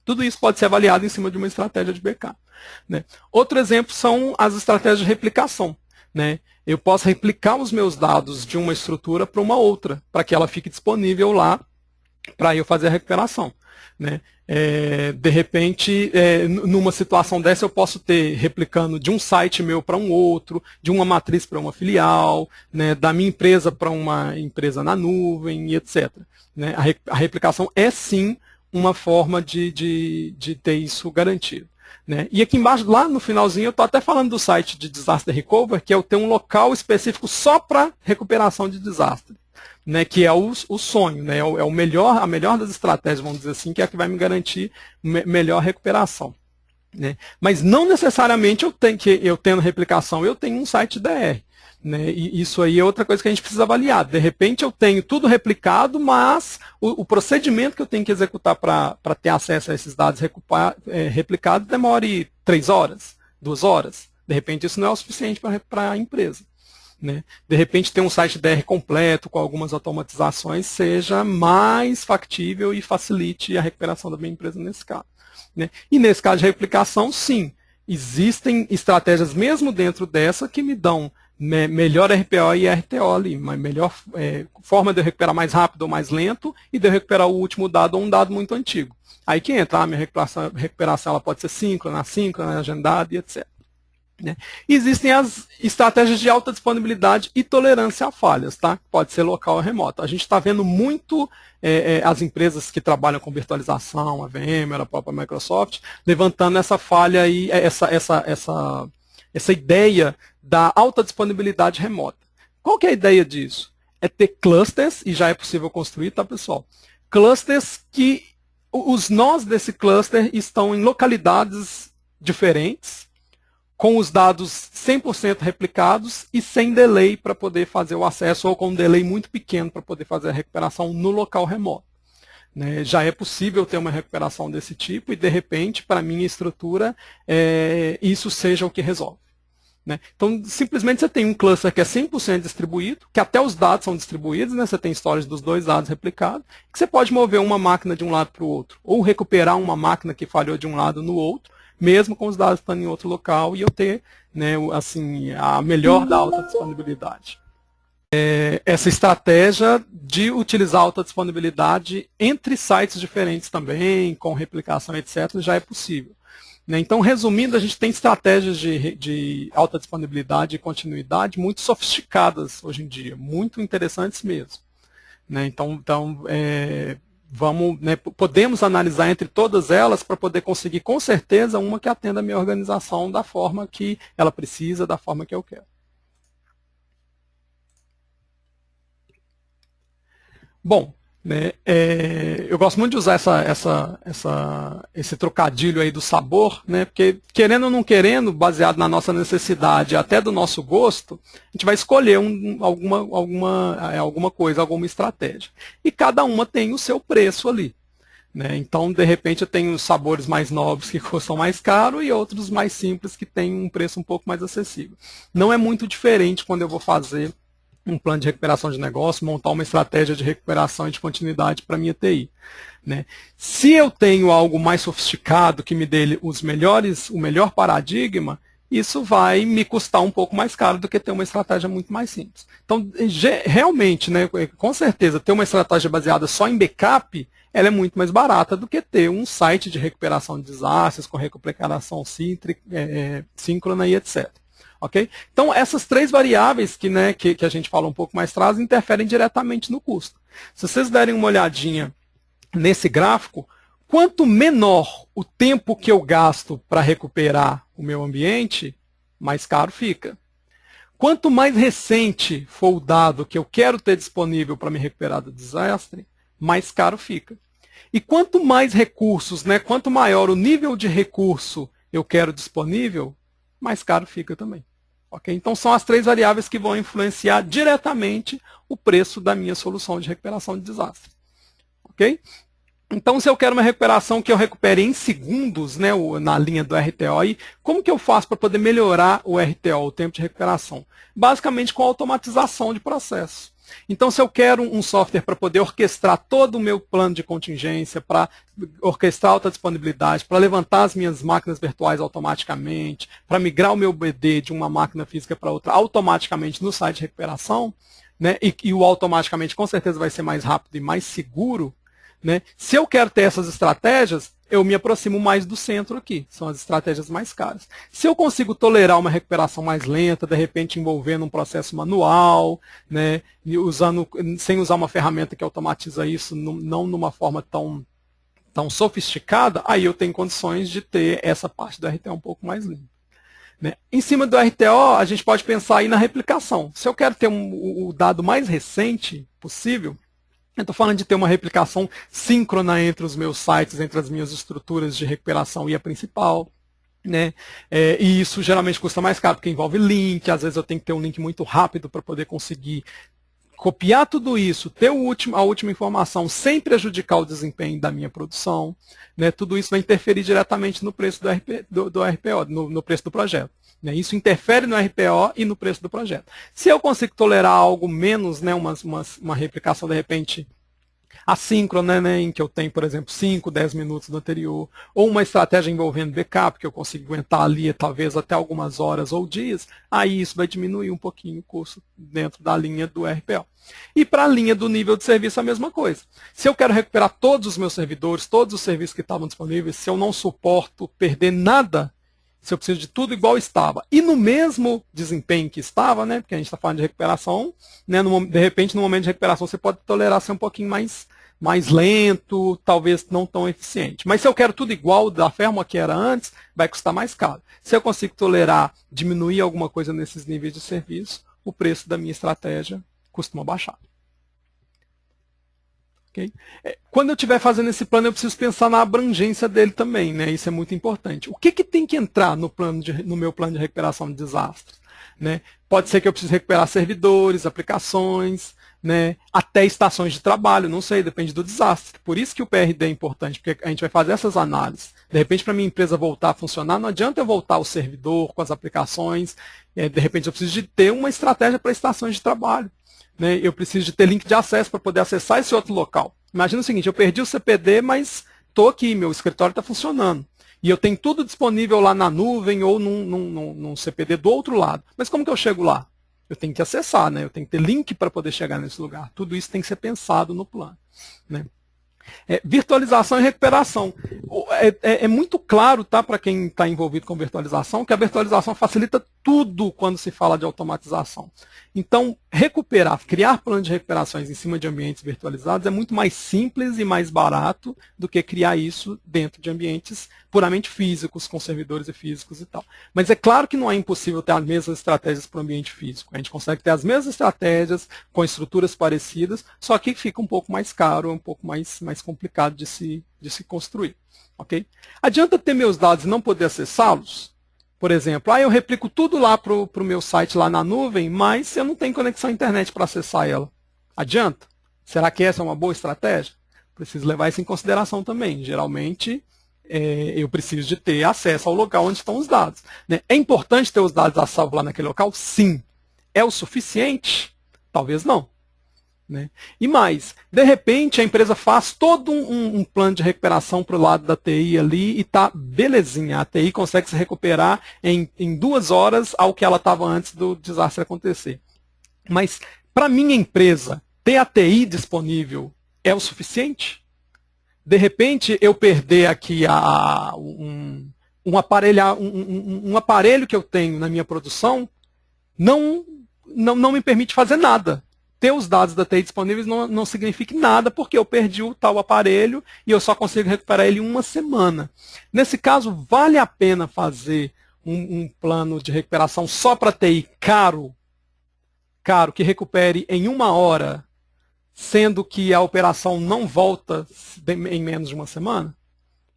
Tudo isso pode ser avaliado em cima de uma estratégia de backup, né? Outro exemplo são as estratégias de replicação, né? Eu posso replicar os meus dados de uma estrutura para uma outra, para que ela fique disponível lá para eu fazer a recuperação, né? De repente, numa situação dessa, eu posso ter replicando de um site meu para um outro, de uma matriz para uma filial, né, da minha empresa para uma empresa na nuvem, e etc., né? A replicação é sim uma forma de ter isso garantido, né? E aqui embaixo, lá no finalzinho, eu estou até falando do site de Disaster Recovery, que é eu ter um local específico só para recuperação de desastre, né? Que é o sonho, né? É o melhor, a melhor das estratégias, vamos dizer assim, que é a que vai me garantir melhor recuperação, né? Mas não necessariamente eu tendo replicação, eu tenho um site DR. Né? E isso aí é outra coisa que a gente precisa avaliar. De repente eu tenho tudo replicado, mas o procedimento que eu tenho que executar para ter acesso a esses dados replicados demore 3 horas, 2 horas. De repente isso não é o suficiente para a empresa, né? De repente ter um site DR completo com algumas automatizações seja mais factível e facilite a recuperação da minha empresa nesse caso, né? E nesse caso de replicação, sim, existem estratégias mesmo dentro dessa que me dão melhor RPO e RTO ali, uma melhor forma de eu recuperar mais rápido ou mais lento e de eu recuperar o último dado ou um dado muito antigo. Aí que entra, a minha recuperação ela pode ser síncrona, assíncrona, agendada e etc., né? Existem as estratégias de alta disponibilidade e tolerância a falhas, tá? Pode ser local ou remoto. A gente está vendo muito as empresas que trabalham com virtualização, a VMware, a própria Microsoft, levantando essa falha aí, essa ideia da alta disponibilidade remota. Qual que é a ideia disso? É ter clusters, e já é possível construir, tá, pessoal? Clusters que os nós desse cluster estão em localidades diferentes, com os dados 100% replicados e sem delay para poder fazer o acesso, ou com um delay muito pequeno para poder fazer a recuperação no local remoto, né? Já é possível ter uma recuperação desse tipo e, de repente, para a minha estrutura, isso seja o que resolve, né? Então, simplesmente você tem um cluster que é 100% distribuído, que até os dados são distribuídos, né? Você tem storage dos dois dados replicados, que você pode mover uma máquina de um lado para o outro, ou recuperar uma máquina que falhou de um lado no outro, mesmo com os dados estando em outro local, e eu ter, né, assim, a melhor da alta disponibilidade. Essa estratégia de utilizar alta disponibilidade entre sites diferentes também, com replicação, etc., já é possível, né? Então, resumindo, a gente tem estratégias de alta disponibilidade e continuidade muito sofisticadas hoje em dia, muito interessantes mesmo, né? Então podemos analisar entre todas elas para poder conseguir, com certeza, uma que atenda a minha organização da forma que ela precisa, da forma que eu quero. Bom, né, eu gosto muito de usar esse trocadilho aí do sabor, né, porque, querendo ou não querendo, baseado na nossa necessidade, até do nosso gosto, a gente vai escolher alguma coisa, alguma estratégia. E cada uma tem o seu preço ali, né? Então, de repente, eu tenho sabores mais nobres que custam mais caro e outros mais simples que têm um preço um pouco mais acessível. Não é muito diferente quando eu vou fazer um plano de recuperação de negócio, montar uma estratégia de recuperação e de continuidade para a minha TI. Né? Se eu tenho algo mais sofisticado que me dê o melhor paradigma, isso vai me custar um pouco mais caro do que ter uma estratégia muito mais simples. Então, realmente, né, com certeza, ter uma estratégia baseada só em backup, ela é muito mais barata do que ter um site de recuperação de desastres, com recuperação síncrona e etc. Okay? Então, essas três variáveis que a gente fala um pouco mais atrás interferem diretamente no custo. Se vocês derem uma olhadinha nesse gráfico, quanto menor o tempo que eu gasto para recuperar o meu ambiente, mais caro fica. Quanto mais recente for o dado que eu quero ter disponível para me recuperar do desastre, mais caro fica. E quanto mais recursos, né, quanto maior o nível de recurso eu quero disponível, mais caro fica também. Okay? Então, são as três variáveis que vão influenciar diretamente o preço da minha solução de recuperação de desastre. Ok? Então, se eu quero uma recuperação que eu recupere em segundos, né, na linha do RTO, como que eu faço para poder melhorar o RTO, o tempo de recuperação? Basicamente com automatização de processo. Então, se eu quero um software para poder orquestrar todo o meu plano de contingência, para orquestrar alta disponibilidade, para levantar as minhas máquinas virtuais automaticamente, para migrar o meu BD de uma máquina física para outra automaticamente no site de recuperação, né, e o automaticamente com certeza vai ser mais rápido e mais seguro, né? Se eu quero ter essas estratégias, eu me aproximo mais do centro aqui, são as estratégias mais caras. Se eu consigo tolerar uma recuperação mais lenta, de repente envolvendo um processo manual, né, sem usar uma ferramenta que automatiza isso, não numa forma tão sofisticada, aí eu tenho condições de ter essa parte do RTO um pouco mais limpa. Né? Em cima do RTO, a gente pode pensar aí na replicação. Se eu quero ter o dado mais recente possível, eu estou falando de ter uma replicação síncrona entre os meus sites, entre as minhas estruturas de recuperação e a principal. Né? E isso geralmente custa mais caro, porque envolve link, às vezes eu tenho que ter um link muito rápido para poder conseguir copiar tudo isso, ter a última informação sem prejudicar o desempenho da minha produção. Né? Tudo isso vai interferir diretamente no preço do RPO, no preço do projeto. Né? Isso interfere no RPO e no preço do projeto. Se eu consigo tolerar algo menos, né, uma replicação de repente assíncrona, né, em que eu tenho, por exemplo, 5, 10 minutos do anterior, ou uma estratégia envolvendo backup, que eu consigo aguentar ali talvez até algumas horas ou dias, aí isso vai diminuir um pouquinho o custo dentro da linha do RPO. E para a linha do nível de serviço a mesma coisa. Se eu quero recuperar todos os meus servidores, todos os serviços que estavam disponíveis, se eu não suporto perder nada, se eu preciso de tudo igual estava, e no mesmo desempenho que estava, né, porque a gente está falando de recuperação, né, de repente no momento de recuperação você pode tolerar ser um pouquinho mais lento, talvez não tão eficiente. Mas se eu quero tudo igual da forma que era antes, vai custar mais caro. Se eu consigo tolerar, diminuir alguma coisa nesses níveis de serviço, o preço da minha estratégia costuma baixar. Okay? Quando eu estiver fazendo esse plano, eu preciso pensar na abrangência dele também, né? Isso é muito importante. O que tem que entrar no meu plano de recuperação de desastres? Né? Pode ser que eu precise recuperar servidores, aplicações, né? Até estações de trabalho, não sei, depende do desastre. Por isso que o PRD é importante, porque a gente vai fazer essas análises. De repente, para a minha empresa voltar a funcionar, não adianta eu voltar ao servidor com as aplicações. De repente, eu preciso de ter uma estratégia para estações de trabalho. Né? Eu preciso de ter link de acesso para poder acessar esse outro local. Imagina o seguinte, eu perdi o CPD, mas estou aqui, meu escritório está funcionando. E eu tenho tudo disponível lá na nuvem ou num CPD do outro lado. Mas como que eu chego lá? Eu tenho que acessar, né? Eu tenho que ter link para poder chegar nesse lugar. Tudo isso tem que ser pensado no plano. Né? Virtualização e recuperação. É muito claro, tá, para quem está envolvido com virtualização, que a virtualização facilita tudo quando se fala de automatização. Então, criar planos de recuperações em cima de ambientes virtualizados é muito mais simples e mais barato do que criar isso dentro de ambientes puramente físicos, com servidores físicos e tal. Mas é claro que não é impossível ter as mesmas estratégias para o ambiente físico. A gente consegue ter as mesmas estratégias com estruturas parecidas, só que fica um pouco mais caro, um pouco mais complicado de se construir. Okay? Adianta ter meus dados e não poder acessá-los? Por exemplo, eu replico tudo lá para o meu site lá na nuvem, mas eu não tenho conexão à internet para acessar ela. Adianta? Será que essa é uma boa estratégia? Preciso levar isso em consideração também. Geralmente, eu preciso de ter acesso ao local onde estão os dados. Né? É importante ter os dados a salvo lá naquele local? Sim. É o suficiente? Talvez não. Né? E mais, de repente a empresa faz todo um plano de recuperação para o lado da TI ali e está belezinha. A TI consegue se recuperar em 2 horas ao que ela estava antes do desastre acontecer. Mas para minha empresa, ter a TI disponível é o suficiente? De repente eu perder aqui um aparelho que eu tenho na minha produção não me permite fazer nada. Ter os dados da TI disponíveis não significa nada, porque eu perdi o tal aparelho e eu só consigo recuperar ele em 1 semana. Nesse caso, vale a pena fazer um plano de recuperação só para TI caro, que recupere em 1 hora, sendo que a operação não volta em menos de 1 semana?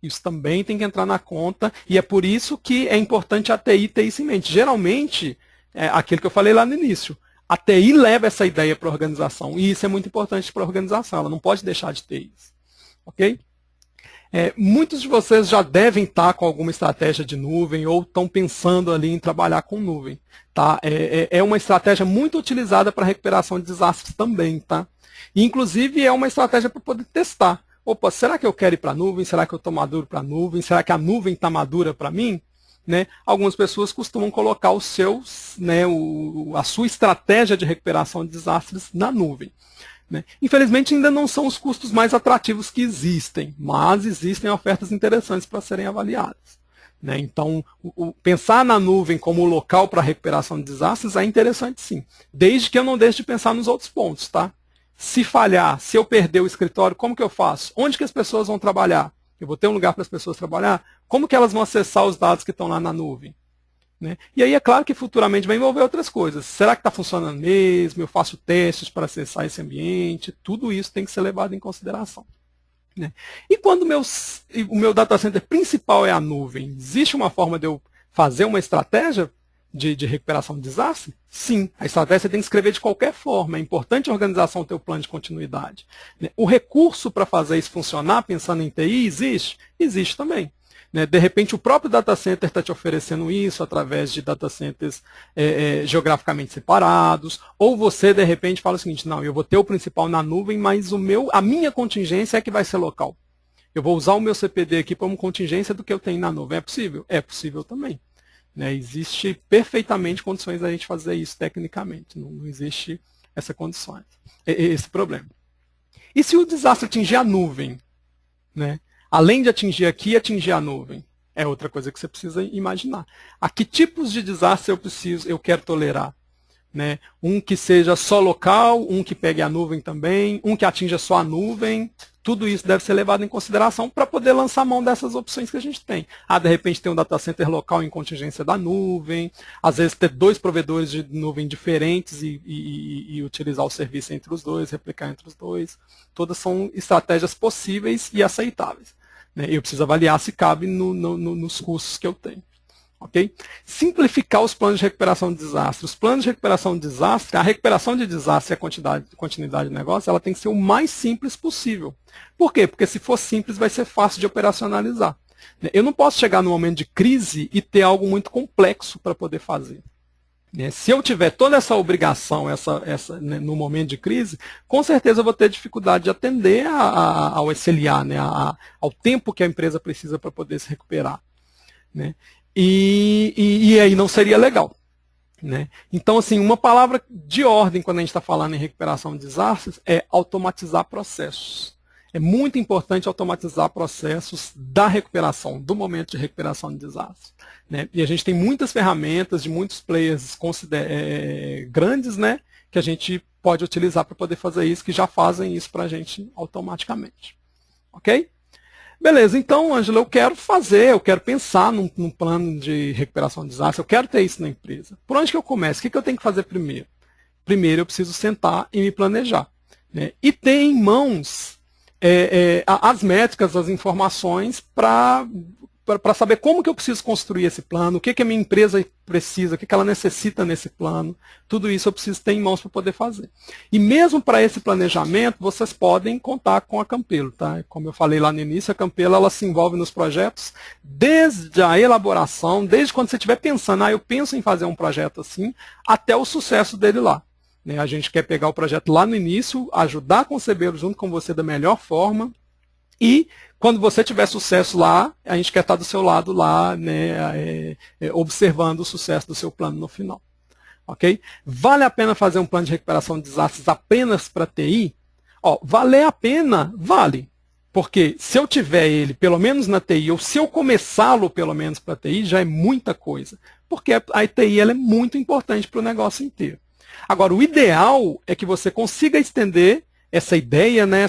Isso também tem que entrar na conta, e é por isso que é importante a TI ter isso em mente. Geralmente, aquilo que eu falei lá no início, a TI leva essa ideia para a organização, e isso é muito importante para a organização, ela não pode deixar de ter isso. Ok? Muitos de vocês já devem estar com alguma estratégia de nuvem ou estão pensando ali em trabalhar com nuvem. Tá? É uma estratégia muito utilizada para recuperação de desastres também. Tá? E, inclusive, é uma estratégia para poder testar. Opa, será que eu quero ir para a nuvem? Será que eu estou maduro para a nuvem? Será que a nuvem está madura para mim? Né? Algumas pessoas costumam colocar a sua estratégia de recuperação de desastres na nuvem. Né? Infelizmente, ainda não são os custos mais atrativos que existem, mas existem ofertas interessantes para serem avaliadas. Né? Então, pensar na nuvem como local para recuperação de desastres é interessante sim, desde que eu não deixe de pensar nos outros pontos. Tá? Se falhar, se eu perder o escritório, como que eu faço? Onde que as pessoas vão trabalhar? Eu vou ter um lugar para as pessoas trabalhar? Como que elas vão acessar os dados que estão lá na nuvem? Né? E aí é claro que futuramente vai envolver outras coisas. Será que está funcionando mesmo? Eu faço testes para acessar esse ambiente? Tudo isso tem que ser levado em consideração. Né? E quando o meu data center principal é a nuvem, existe uma forma de eu fazer uma estratégia de recuperação de desastre? Sim, a estratégia você tem que escrever de qualquer forma. É importante a organização ter o plano de continuidade. Né? O recurso para fazer isso funcionar, pensando em TI, existe? Existe também. Né? De repente, o próprio data center está te oferecendo isso através de data centers geograficamente separados, ou você, de repente, fala o seguinte, não, eu vou ter o principal na nuvem, mas a minha contingência é que vai ser local. Eu vou usar o meu CPD aqui como contingência do que eu tenho na nuvem. É possível? É possível também. Né? Existe perfeitamente condições da gente fazer isso tecnicamente. Não existe essa condição, esse problema. E se o desastre atingir a nuvem? Né? Além de atingir aqui, atingir a nuvem. É outra coisa que você precisa imaginar. A que tipos de desastre eu quero tolerar? Né? Um que seja só local, um que pegue a nuvem também, um que atinja só a nuvem. Tudo isso deve ser levado em consideração para poder lançar mão dessas opções que a gente tem. De repente tem um data center local em contingência da nuvem, às vezes ter 2 provedores de nuvem diferentes e utilizar o serviço entre os 2, replicar entre os 2. Todas são estratégias possíveis e aceitáveis. Né? Eu preciso avaliar se cabe nos custos que eu tenho. Okay? Simplificar os planos de recuperação de desastre. Os planos de recuperação de desastre, a recuperação de desastre e a continuidade do negócio, ela tem que ser o mais simples possível. Por quê? Porque se for simples, vai ser fácil de operacionalizar. Eu não posso chegar no momento de crise e ter algo muito complexo para poder fazer. Se eu tiver toda essa obrigação no momento de crise, com certeza eu vou ter dificuldade de atender ao SLA, né, ao tempo que a empresa precisa para poder se recuperar. Né? E aí não seria legal. Né? Então, assim, uma palavra de ordem quando a gente está falando em recuperação de desastres é automatizar processos. É muito importante automatizar processos da recuperação, do momento de recuperação de desastre. Né? E a gente tem muitas ferramentas de muitos players grandes, né, que a gente pode utilizar para poder fazer isso, que já fazem isso para a gente automaticamente. Ok? Beleza, então, Ângela, eu quero pensar num plano de recuperação de desastre, eu quero ter isso na empresa. Por onde que eu começo? O que eu tenho que fazer primeiro? Primeiro, eu preciso sentar e me planejar. Né? E ter em mãos as métricas, as informações para para saber como que eu preciso construir esse plano, o que, que a minha empresa precisa, o que, que ela necessita nesse plano, tudo isso eu preciso ter em mãos para poder fazer. E mesmo para esse planejamento, vocês podem contar com a Campelo. Tá? Como eu falei lá no início, a Campelo ela se envolve nos projetos desde a elaboração, desde quando você estiver pensando, eu penso em fazer um projeto assim, até o sucesso dele lá. A gente quer pegar o projeto lá no início, ajudar a concebê-lo junto com você da melhor forma, e quando você tiver sucesso lá, a gente quer estar do seu lado lá, né, observando o sucesso do seu plano no final. Okay? Vale a pena fazer um plano de recuperação de desastres apenas para TI? Valer a pena, vale. Porque se eu tiver ele, pelo menos na TI, ou se eu começá-lo pelo menos para TI, já é muita coisa. Porque a TI ela é muito importante para o negócio inteiro. Agora, o ideal é que você consiga estender essa ideia, né,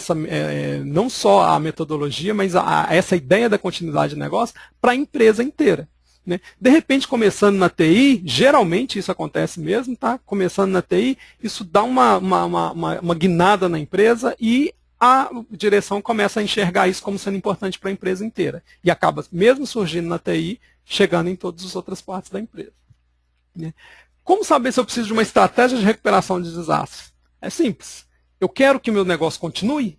não só a metodologia, mas essa ideia da continuidade de negócio para a empresa inteira. Né? De repente, começando na TI, geralmente isso acontece mesmo, tá? Começando na TI, isso dá uma guinada na empresa e a direção começa a enxergar isso como sendo importante para a empresa inteira. E acaba, mesmo surgindo na TI, chegando em todas as outras partes da empresa. Né? Como saber se eu preciso de uma estratégia de recuperação de desastres? É simples. Eu quero que o meu negócio continue?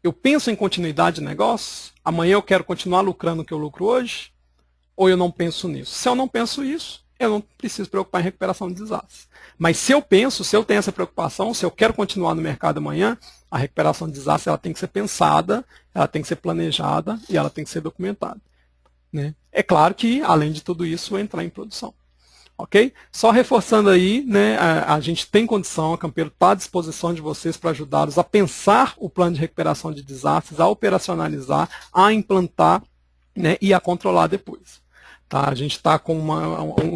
Eu penso em continuidade de negócio? Amanhã eu quero continuar lucrando o que eu lucro hoje? Ou eu não penso nisso? Se eu não penso isso, eu não preciso preocupar em recuperação de desastres. Mas se eu penso, se eu tenho essa preocupação, se eu quero continuar no mercado amanhã, a recuperação de desastres ela tem que ser pensada, ela tem que ser planejada e ela tem que ser documentada. Né? É claro que, além de tudo isso, entrar em produção. Ok? Só reforçando aí, né, a gente tem condição, a Campelo está à disposição de vocês para ajudá-los a pensar o plano de recuperação de desastres, a operacionalizar, a implantar, né, e a controlar depois. Tá? A gente está com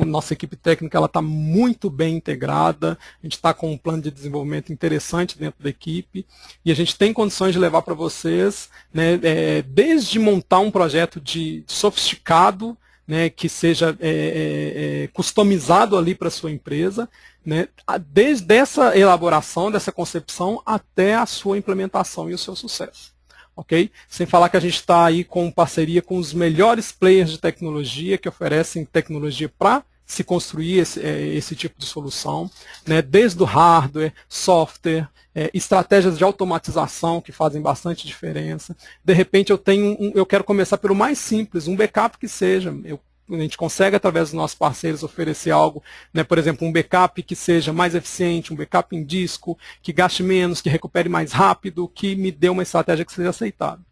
nossa equipe técnica ela está muito bem integrada, a gente está com um plano de desenvolvimento interessante dentro da equipe e a gente tem condições de levar para vocês, né, desde montar um projeto de sofisticado, né, que seja customizado ali para a sua empresa, né, desde essa elaboração, dessa concepção, até a sua implementação e o seu sucesso. Okay? Sem falar que a gente está aí com parceria com os melhores players de tecnologia que oferecem tecnologia para se construir esse tipo de solução, né, desde o hardware, software, estratégias de automatização que fazem bastante diferença. De repente eu quero começar pelo mais simples, um backup que seja. A gente consegue, através dos nossos parceiros, oferecer algo, né, por exemplo, um backup que seja mais eficiente, um backup em disco, que gaste menos, que recupere mais rápido, que me dê uma estratégia que seja aceitável.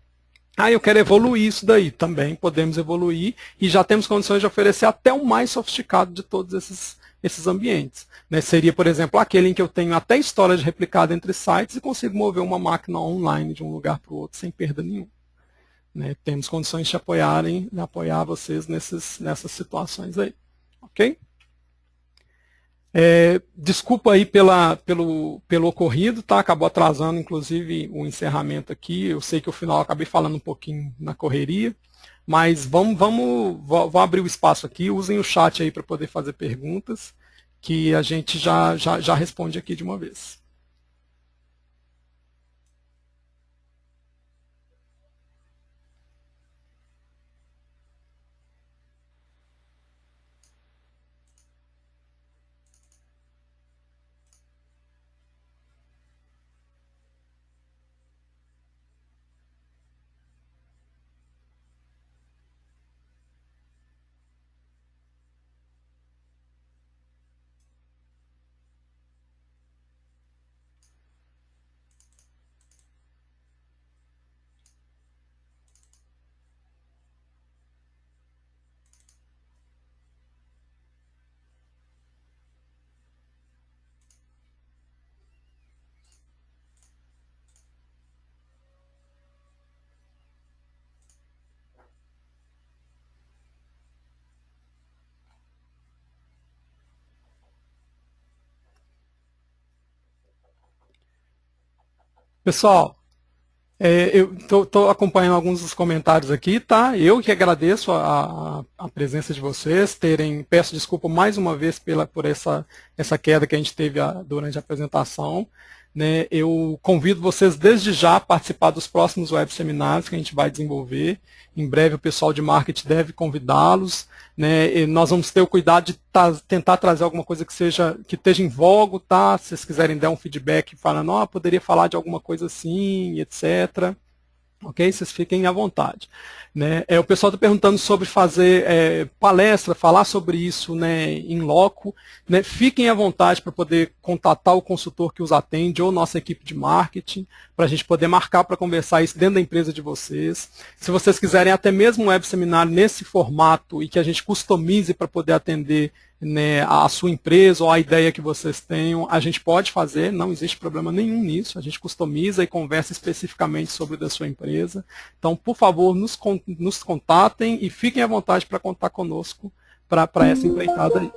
Eu quero evoluir isso daí, também podemos evoluir e já temos condições de oferecer até o mais sofisticado de todos esses ambientes. Né? Seria, por exemplo, aquele em que eu tenho até história de replicada entre sites e consigo mover uma máquina online de um lugar para o outro sem perda nenhuma. Né? Temos condições de apoiar vocês nessas situações aí. Ok? Desculpa aí pelo ocorrido, tá? Acabou atrasando, inclusive, o encerramento aqui. Eu sei que o final eu acabei falando um pouquinho na correria, mas vou abrir o espaço aqui. Usem o chat aí para poder fazer perguntas, que a gente já responde aqui de uma vez. Pessoal, eu estou acompanhando alguns dos comentários aqui, tá? Eu que agradeço a presença de vocês, peço desculpa mais uma vez por essa queda que a gente teve durante a apresentação. né, eu convido vocês desde já a participar dos próximos web seminários que a gente vai desenvolver. Em breve o pessoal de marketing deve convidá-los, né, e nós vamos ter o cuidado de tentar trazer alguma coisa que esteja em voga, tá? Se vocês quiserem dar um feedback falando, ó, poderia falar de alguma coisa assim, etc. Ok? Vocês fiquem à vontade. Né? O pessoal está perguntando sobre fazer palestra, falar sobre isso, né, em loco. Né? Fiquem à vontade para poder contatar o consultor que os atende ou nossa equipe de marketing, para a gente poder marcar para conversar isso dentro da empresa de vocês. Se vocês quiserem até mesmo um web seminário nesse formato e que a gente customize para poder atender, né, a sua empresa ou a ideia que vocês tenham, a gente pode fazer, não existe problema nenhum nisso, a gente customiza e conversa especificamente sobre da sua empresa. Então, por favor, nos contatem e fiquem à vontade para contar conosco para essa empreitada aí.